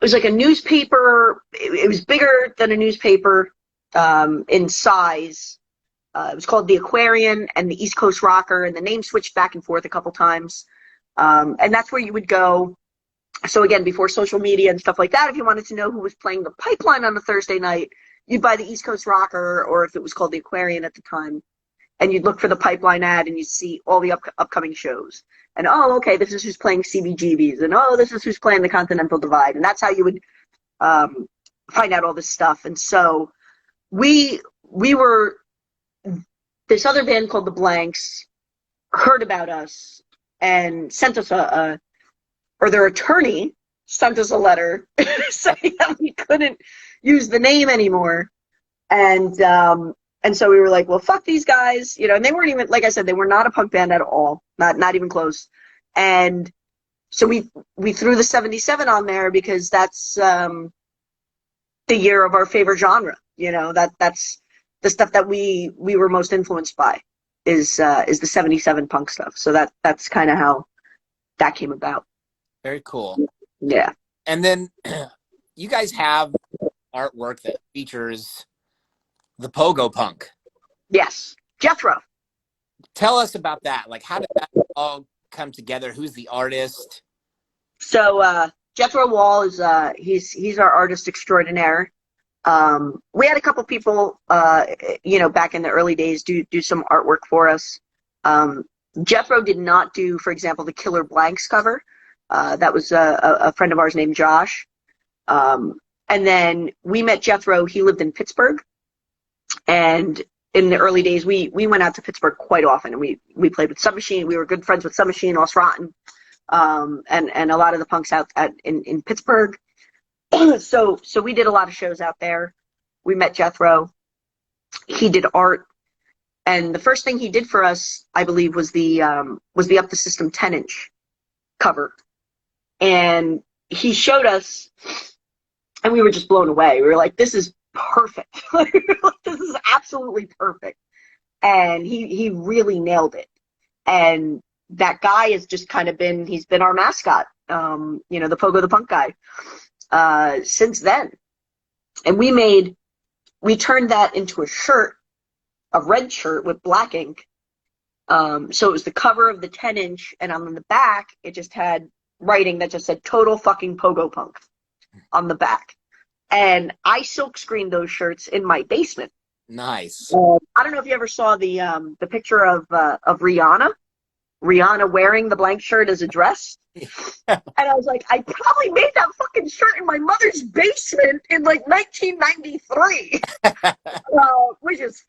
was like a newspaper. It was bigger than a newspaper in size. It was called the Aquarian and the East Coast Rocker, and the name switched back and forth a couple times. And that's where you would go. So again, before social media and stuff like that, if you wanted to know who was playing the Pipeline on a Thursday night, you'd buy the East Coast Rocker, or if it was called the Aquarian at the time, and you'd look for the Pipeline ad and you'd see all the upcoming shows. And, oh, okay, this is who's playing CBGBs. And, oh, this is who's playing the Continental Divide. And that's how you would find out all this stuff. And so we were, this other band called the Blanks heard about us and sent us or their attorney sent us a letter saying that we couldn't use the name anymore. And so we were like, well, fuck these guys, you know, and they weren't even, like I said, they were not a punk band at all, not even close. And so we threw the 77 on there because that's the year of our favorite genre, you know, that's the stuff that we were most influenced by is the 77 punk stuff. So that's kind of how that came about. Very cool. Yeah. And then you guys have artwork that features the Pogo Punk. Yes. Jethro. Tell us about that. Like, how did that all come together? Who's the artist? So Jethro Wall is he's our artist extraordinaire. We had a couple people you know, back in the early days do some artwork for us. Jethro did not do, for example, the Killer Blanks cover. That was a friend of ours named Josh. And then we met Jethro. He lived in Pittsburgh. And in the early days, we went out to Pittsburgh quite often. And we played with Submachine. We were good friends with Submachine, Os Rotten, and a lot of the punks out in Pittsburgh. So we did a lot of shows out there. We met Jethro. He did art. And the first thing he did for us, I believe, was the Up the System 10-inch cover. And he showed us, and we were just blown away. We were like, this is perfect. This is absolutely perfect. And he really nailed it. And that guy has just kind of he's been our mascot, you know, the Pogo the Punk guy, since then. And we turned that into a shirt, a red shirt with black ink, So it was the cover of the 10-inch, and on the back, it just had writing that just said "Total fucking Pogo Punk" on the back. And I silk screened those shirts in my basement. Nice. I don't know if you ever saw the picture of Rihanna wearing the blank shirt as a dress. And I was like, I probably made that fucking shirt in my mother's basement in like 1993, which is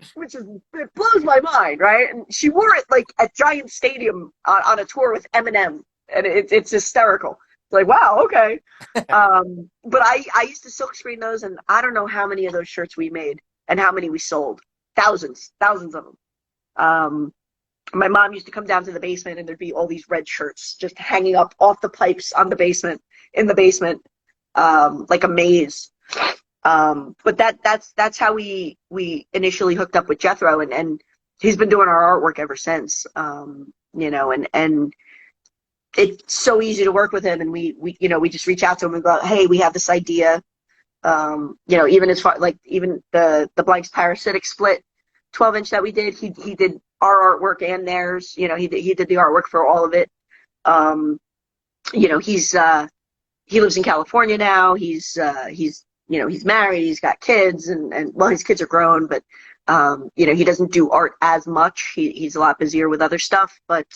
it blows my mind, right? And she wore it like at Giant Stadium on a tour with Eminem, and it's hysterical. It's like, wow, okay. But I used to silk screen those, and I don't know how many of those shirts we made and how many we sold. Thousands of them. My mom used to come down to the basement, and there'd be all these red shirts just hanging up off the pipes in the basement, like a maze. But that's how we initially hooked up with Jethro, and he's been doing our artwork ever since. And it's so easy to work with him, and we just reach out to him and go, hey, we have this idea. Even as far like even the Blanks Parasitic split 12-inch that we did, he did our artwork and theirs. He did the artwork for all of it. He lives in California now. He's married. He's got kids, and well, his kids are grown, but he doesn't do art as much. He's a lot busier with other stuff. But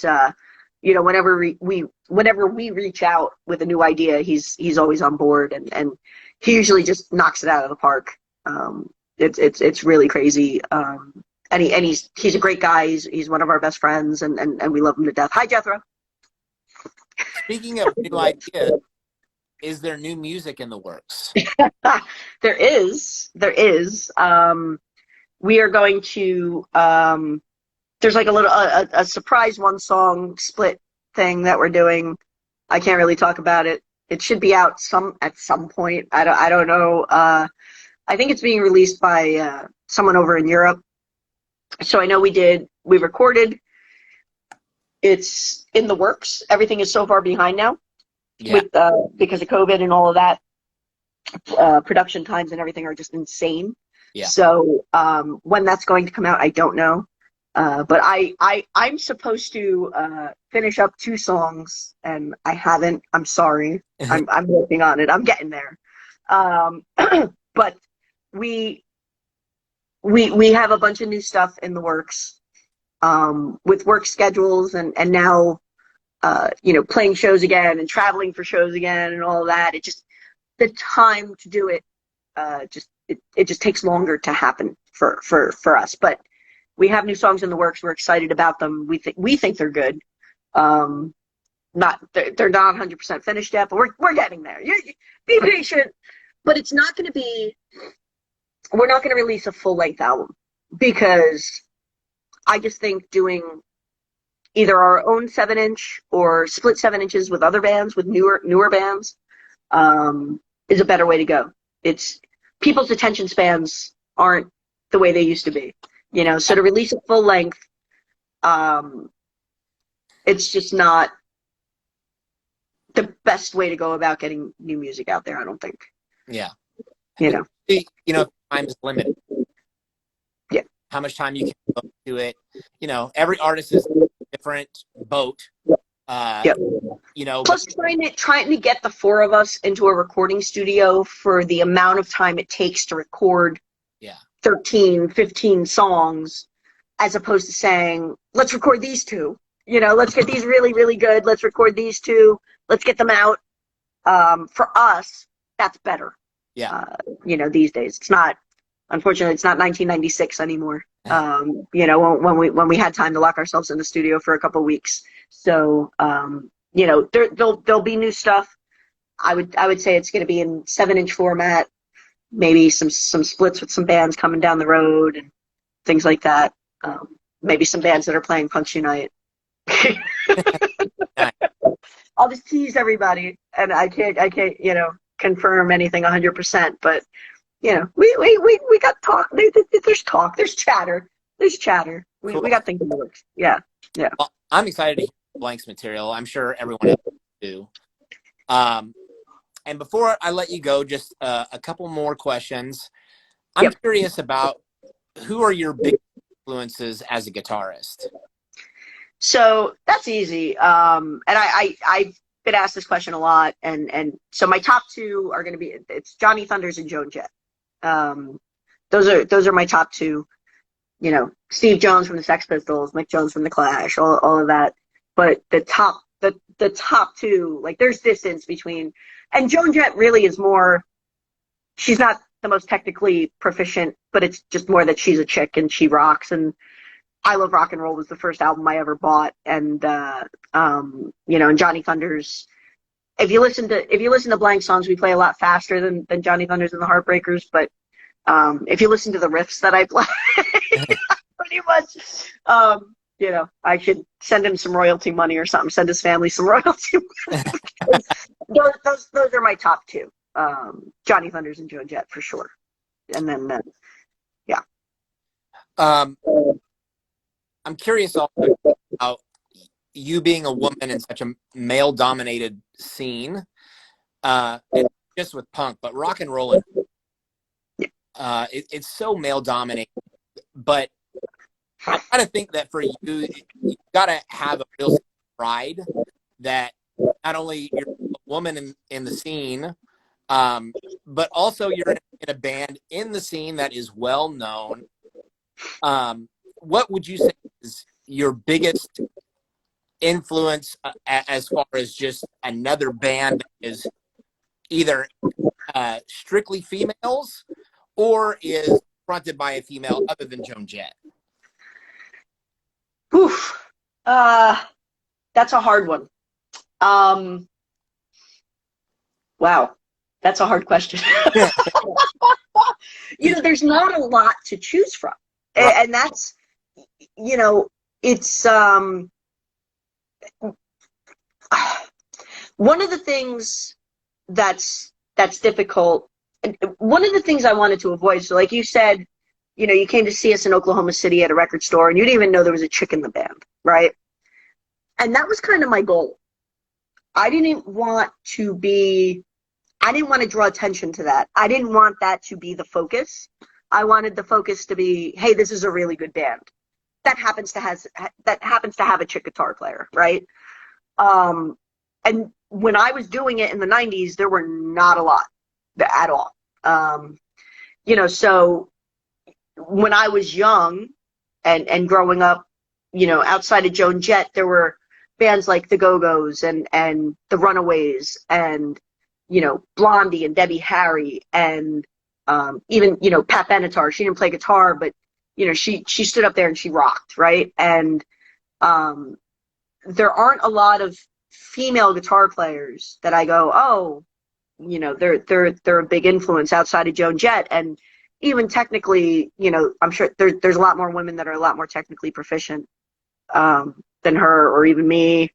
whenever we reach out with a new idea, he's always on board, and he usually just knocks it out of the park. It's really crazy. And he's a great guy. He's one of our best friends, and we love him to death. Hi, Jethro. Speaking of new ideas, is there new music in the works? There is. We are going to. There's like a surprise one song split thing that we're doing. I can't really talk about it. It should be out at some point. I don't know. I think it's being released by someone over in Europe. So I know we recorded. It's in the works. Everything is so far behind now, with because of COVID and all of that. Production times and everything are just insane. Yeah. So when that's going to come out, I don't know. But I'm supposed to finish up 2 songs, and I haven't. I'm sorry. I'm working on it. I'm getting there. But we have a bunch of new stuff in the works, with work schedules and now playing shows again and traveling for shows again and all of that. It just, the time to do it it just takes longer to happen for us. But we have new songs in the works. We're excited about them. We think they're good. They're not 100% finished yet, but we're getting there. Be patient. But it's not going to be. We're not going to release a full-length album, because I just think doing either our own 7-inch or split 7 inches with other bands, with newer bands, is a better way to go. It's people's attention spans aren't the way they used to be, So to release a full length, it's just not the best way to go about getting new music out there, I don't think. Yeah. Time is limited. Yeah. How much time you can devote to it. Every artist is in a different boat. Plus trying to get the 4 of us into a recording studio for the amount of time it takes to record 13, 15 songs, as opposed to saying, let's record these 2. Let's get these really, really good. Let's record these 2. Let's get them out. For us, that's better. Yeah. These days unfortunately, it's not 1996 anymore. When we had time to lock ourselves in the studio for a couple of weeks. So, there'll be new stuff. I would say it's going to be in 7-inch format, maybe some splits with some bands coming down the road and things like that. Maybe some bands that are playing Punks Unite. I'll just tease everybody, and I can't, confirm anything 100%, but we got talk. There's talk. There's chatter. Cool. We got things in the works. Yeah. Well, I'm excited to hear Blanks material. I'm sure everyone else do. And before I let you go, just a couple more questions. I'm curious about, who are your big influences as a guitarist? So that's easy. And I've been asked this question a lot, and so my top two are going to be it's Johnny Thunders and Joan Jett. Um, those are my top two. You know, Steve Jones from the Sex Pistols, Mick Jones from the Clash, all of that. But the top two, like there's distance between, and Joan Jett really is more. She's not the most technically proficient, but it's just more that she's a chick and she rocks. And I Love Rock and Roll was the first album I ever bought, and you know, and Johnny Thunders. If you listen to Blank songs, we play a lot faster than Johnny Thunders and the Heartbreakers. But if you listen to the riffs that I play, pretty much, you know, I should send him some royalty money or something. Send his family some royalty money. those are my top two. Johnny Thunders and Joan Jett for sure. And then, yeah. Um, I'm curious also about you being a woman in such a male-dominated scene, and just with punk, but rock and roll, it's so male-dominated. But I gotta think that for you, you gotta have a real sense of pride that not only you're a woman in the scene, but also you're in a band in the scene that is well known. What would you say is your biggest influence as far as just another band that is either strictly females or is fronted by a female other than Joan Jett? Oof. That's a hard one. Wow. That's a hard question. You know, there's not a lot to choose from. And that's, you know, it's one of the things that's difficult. One of the things I wanted to avoid, so like you said, you know, you came to see us in Oklahoma City at a record store and you didn't even know there was a chick in the band, right? And that was kind of my goal. I didn't want to draw attention to that. I didn't want that to be the focus. I wanted the focus to be, hey, this is a really good band that happens to have a chick guitar player, right? And when I was doing it in the 90s, there were not a lot at all. You know, so when I was young and growing up, you know, outside of Joan Jett, there were bands like the Go-Go's and the Runaways and, you know, Blondie and Debbie Harry and even, you know, Pat Benatar. She didn't play guitar, but, you know, she stood up there and she rocked, right? And there aren't a lot of female guitar players that I go, oh, you know, they're a big influence outside of Joan Jett. And even technically, you know, I'm sure there's a lot more women that are a lot more technically proficient than her or even me,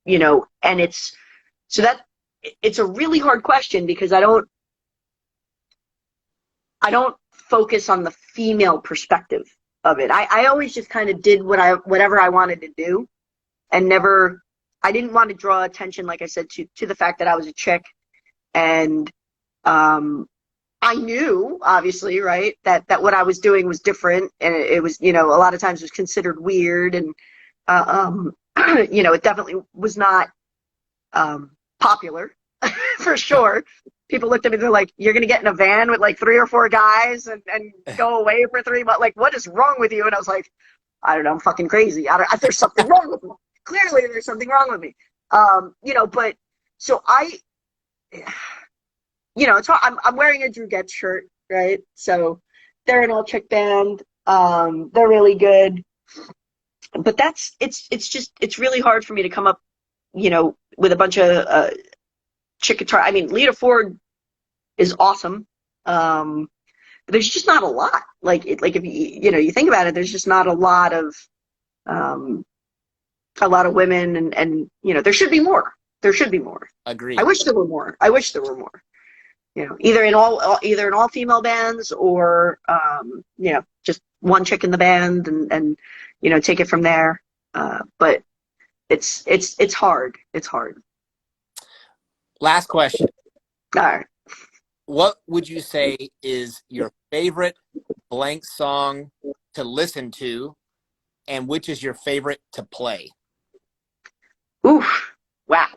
you know, and it's a really hard question because I don't focus on the female perspective of it. I always just kind of did whatever I wanted to do and I didn't want to draw attention, like I said, to the fact that I was a chick. And I knew, obviously, right, that what I was doing was different, and it was, you know, a lot of times it was considered weird, and you know, it definitely was not popular for sure. People looked at me, they're like, you're gonna get in a van with like 3 or 4 guys and go away for 3 months, like, what is wrong with you? And I was like, I don't know, I'm fucking crazy. There's something wrong with me. Clearly there's something wrong with me. You know, but so you know, it's hard. I'm wearing a Drew Getz shirt, right? So they're an all-chick band. They're really good. But it's really hard for me to come up, you know, with a bunch of chick guitar. I mean, Lita Ford is awesome. But there's just not a lot. Like if you know, you think about it, there's just not a lot of women, and you know, there should be more. There should be more. Agreed. I wish there were more. You know, either in all female bands or you know, just one chick in the band and you know, take it from there. But it's hard. It's hard. Last question. All right. What would you say is your favorite Blank song to listen to and which is your favorite to play? Oof. Wow.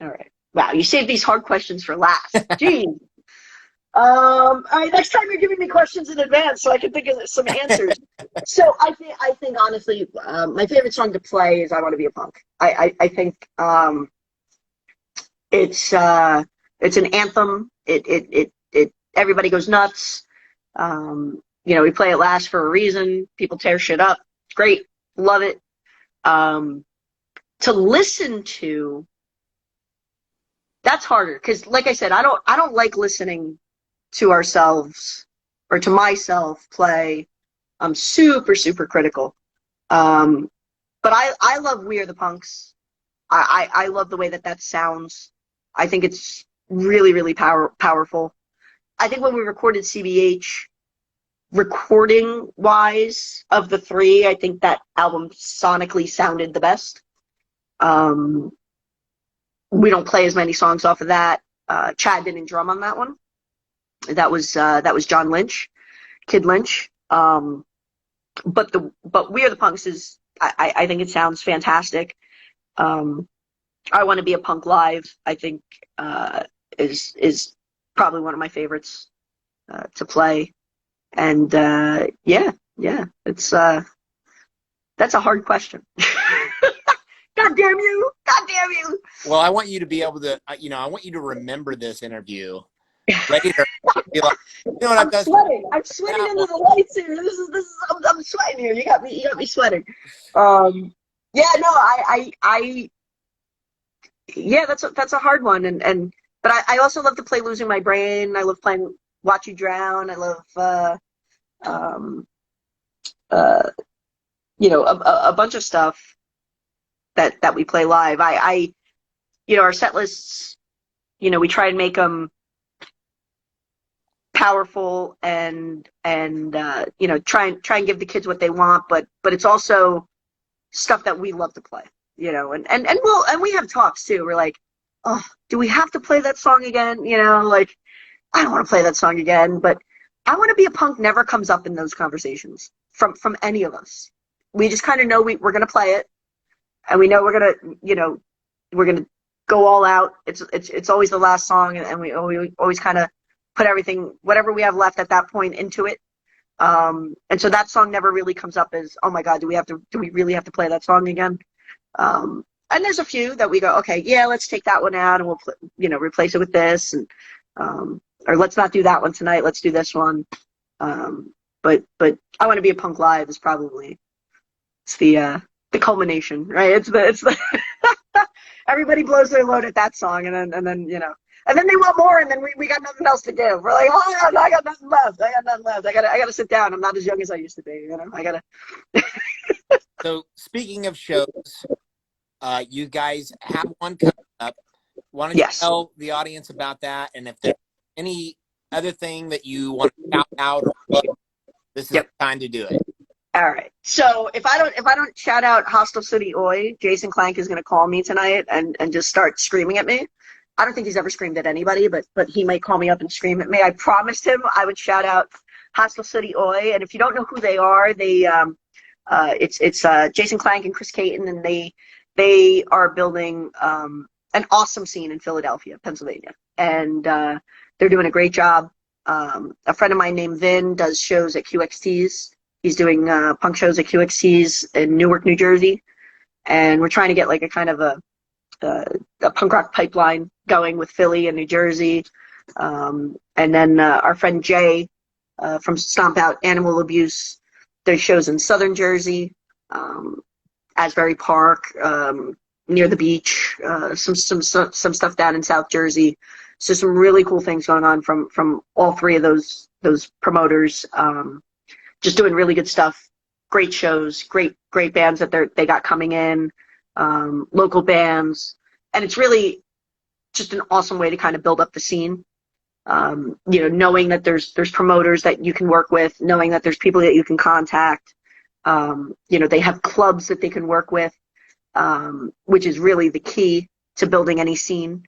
All right. Wow. You saved these hard questions for last. Gee. All right. Next time you're giving me questions in advance so I can think of some answers. So I think honestly, my favorite song to play is "I Want to Be a Punk." I think it's an anthem. It everybody goes nuts. We play it last for a reason. People tear shit up. It's great. Love it. To listen to, that's harder because, like I said, I don't like listening to ourselves or to myself play. I'm super, super critical. But I love "We Are the Punks." I love the way that sounds. I think it's really, really powerful. I think when we recorded CBH, recording wise of the three, I think that album sonically sounded the best. We don't play as many songs off of that. Chad didn't drum on that one. That was John Lynch, Kid Lynch. But "We Are the Punks" is, I think it sounds fantastic. "I Want to Be a Punk" live, I think, is probably one of my favorites to play. And yeah, it's that's a hard question. God damn you! God damn you! Well, I want you to be able to, I want you to remember this interview later. Be like, you know what I've done? Sweating. I'm sweating into the lights here. This is. I'm sweating here. You got me sweating. Yeah, no, yeah, that's a hard one, but I also love to play "Losing My Brain." I love playing "Watch You Drown." I love a bunch of stuff that we play live. Our set lists, we try and make them powerful and try and give the kids what they want, but it's also stuff that we love to play, and we have talks too. We're like, oh, do we have to play that song again? Like, I don't want to play that song again, but "I Want to Be a Punk" never comes up in those conversations from any of us. We just kind of know we're gonna play it, and we know we're gonna go all out. It's always the last song, and we always kind of put everything, whatever we have left at that point, into it. And so that song never really comes up as, oh my God, do we really have to play that song again? And there's a few that we go, okay, yeah, let's take that one out and we'll replace it with this, and or let's not do that one tonight, let's do this one. But "I Want to Be a Punk" live is probably, it's the culmination, right? It's the everybody blows their load at that song, and then they want more, and then we got nothing else to give. We're like, oh, I got nothing left. I gotta sit down. I'm not as young as I used to be. I gotta. So speaking of shows, you guys have one coming up. Why don't you tell the audience about that, and if there's any other thing that you want to shout out or plug, this is the time to do it. All right. So if I don't shout out Hostel City Oi, Jason Clank is going to call me tonight and just start screaming at me. I don't think he's ever screamed at anybody, but he might call me up and scream at me. I promised him I would shout out Hostel City Oi, and if you don't know who they are, it's Jason Clank and Chris Caton, and they are building an awesome scene in Philadelphia, Pennsylvania, and they're doing a great job. A friend of mine named Vin does shows at QXT's. He's doing punk shows at QXT's in Newark, New Jersey, and we're trying to get like a kind of a punk rock pipeline going with Philly and New Jersey. And then our friend Jay from Stomp Out Animal Abuse, there's shows in Southern Jersey, Asbury Park, near the beach, some stuff down in South Jersey. So some really cool things going on from all three of those promoters. Just doing really good stuff, great shows, great bands that they got coming in, local bands, and it's really just an awesome way to kind of build up the scene. Knowing that there's promoters that you can work with, knowing that there's people that you can contact. They have clubs that they can work with, which is really the key to building any scene.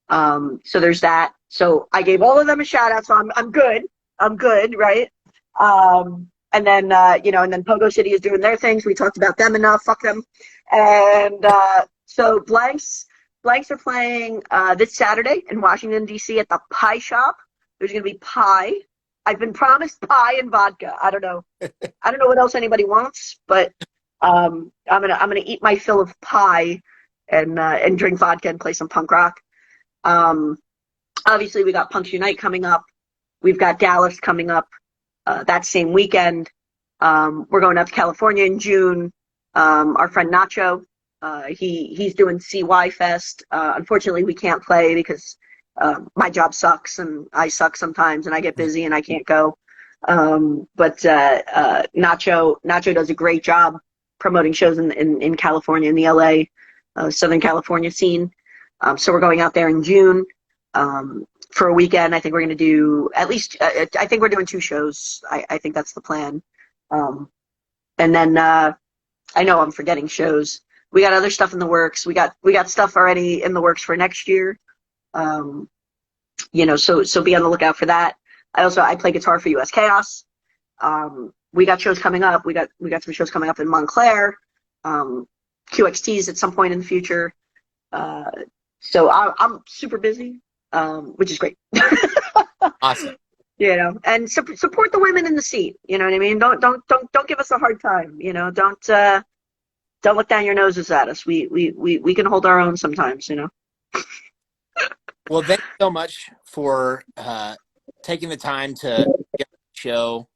So there's that. So I gave all of them a shout out. So I'm good, right? And then, and then Pogo City is doing their things. We talked about them enough. Fuck them. And so Blanks are playing this Saturday in Washington, D.C. at the Pie Shop. There's going to be pie. I've been promised pie and vodka. I don't know. I don't know what else anybody wants, but I'm gonna eat my fill of pie and drink vodka and play some punk rock. Obviously, we got Punks Unite coming up. We've got Dallas coming up that same weekend. We're going out to California in June. Our friend Nacho, he's doing CY Fest. Unfortunately, we can't play because my job sucks and I suck sometimes and I get busy and I can't go. But Nacho does a great job promoting shows in California, in the LA, Southern California scene. So we're going out there in June for a weekend. I think we're going to do at least, I think we're doing 2 shows. I think that's the plan. And then I know I'm forgetting shows. We got other stuff in the works. We got stuff already in the works for next year. So be on the lookout for that. I play guitar for US Chaos. We got shows coming up. We got some shows coming up in Montclair, QXTs at some point in the future. So I'm super busy, which is great. Awesome. And support the women in the scene. You know what I mean? Don't give us a hard time. Don't look down your noses at us. We can hold our own sometimes. Well, thank you so much for taking the time to get on the show.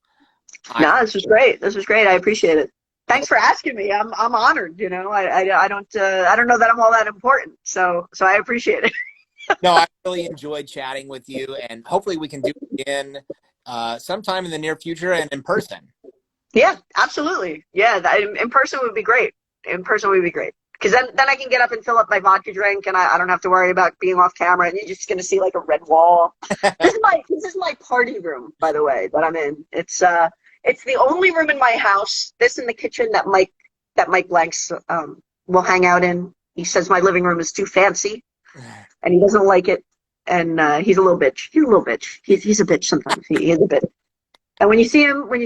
This was great. I appreciate it. Thanks for asking me. I'm honored. I don't know that I'm all that important. So I appreciate it. No, I really enjoyed chatting with you, and hopefully we can do it again sometime in the near future and in person. Yeah, absolutely. Yeah, in person would be great. Because then I can get up and fill up my vodka drink, and I don't have to worry about being off camera, and you're just going to see like a red wall. This is my party room, by the way, that I'm in. It's the only room in my house, this in the kitchen, that Mike Blanks will hang out in. He says my living room is too fancy, and he doesn't like it, and he's a little bitch. He's a bitch sometimes. He is a bitch. And when you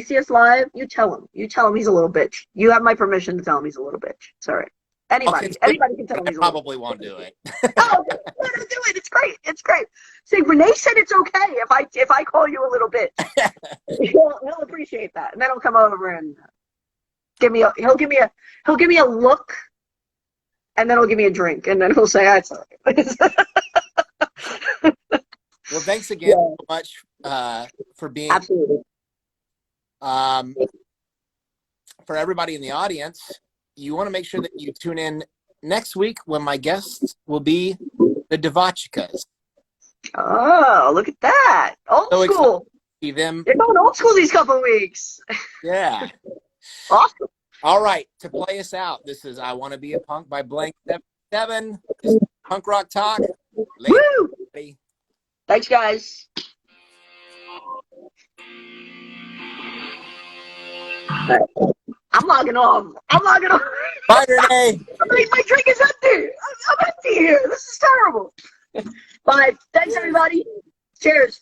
see us live, you tell him he's a little bitch. You have my permission to tell him he's a little bitch. It's all right. Anybody can tell him he's a little bitch. I probably won't do it. Oh, let him do it. It's great. See, Renee said it's okay if I call you a little bitch. he'll appreciate that, and then he'll come over and give me a look, and then he'll give me a drink, and then he'll say, "It's all right." Well, thanks again so much for being. Absolutely. For everybody in the audience, you want to make sure that you tune in next week when my guests will be the Devachkas. Oh, look at that. Old school. See them. They're going old school these couple of weeks. Yeah. Awesome. All right. To play us out, this is I Want to Be a Punk by Blanks77. This is Punk Rock Talk. Later, Woo! everybody. Thanks, guys. Right. I'm logging off. Bye, Renee. My drink is empty. I'm empty here. This is terrible. Bye. Thanks, everybody. Cheers.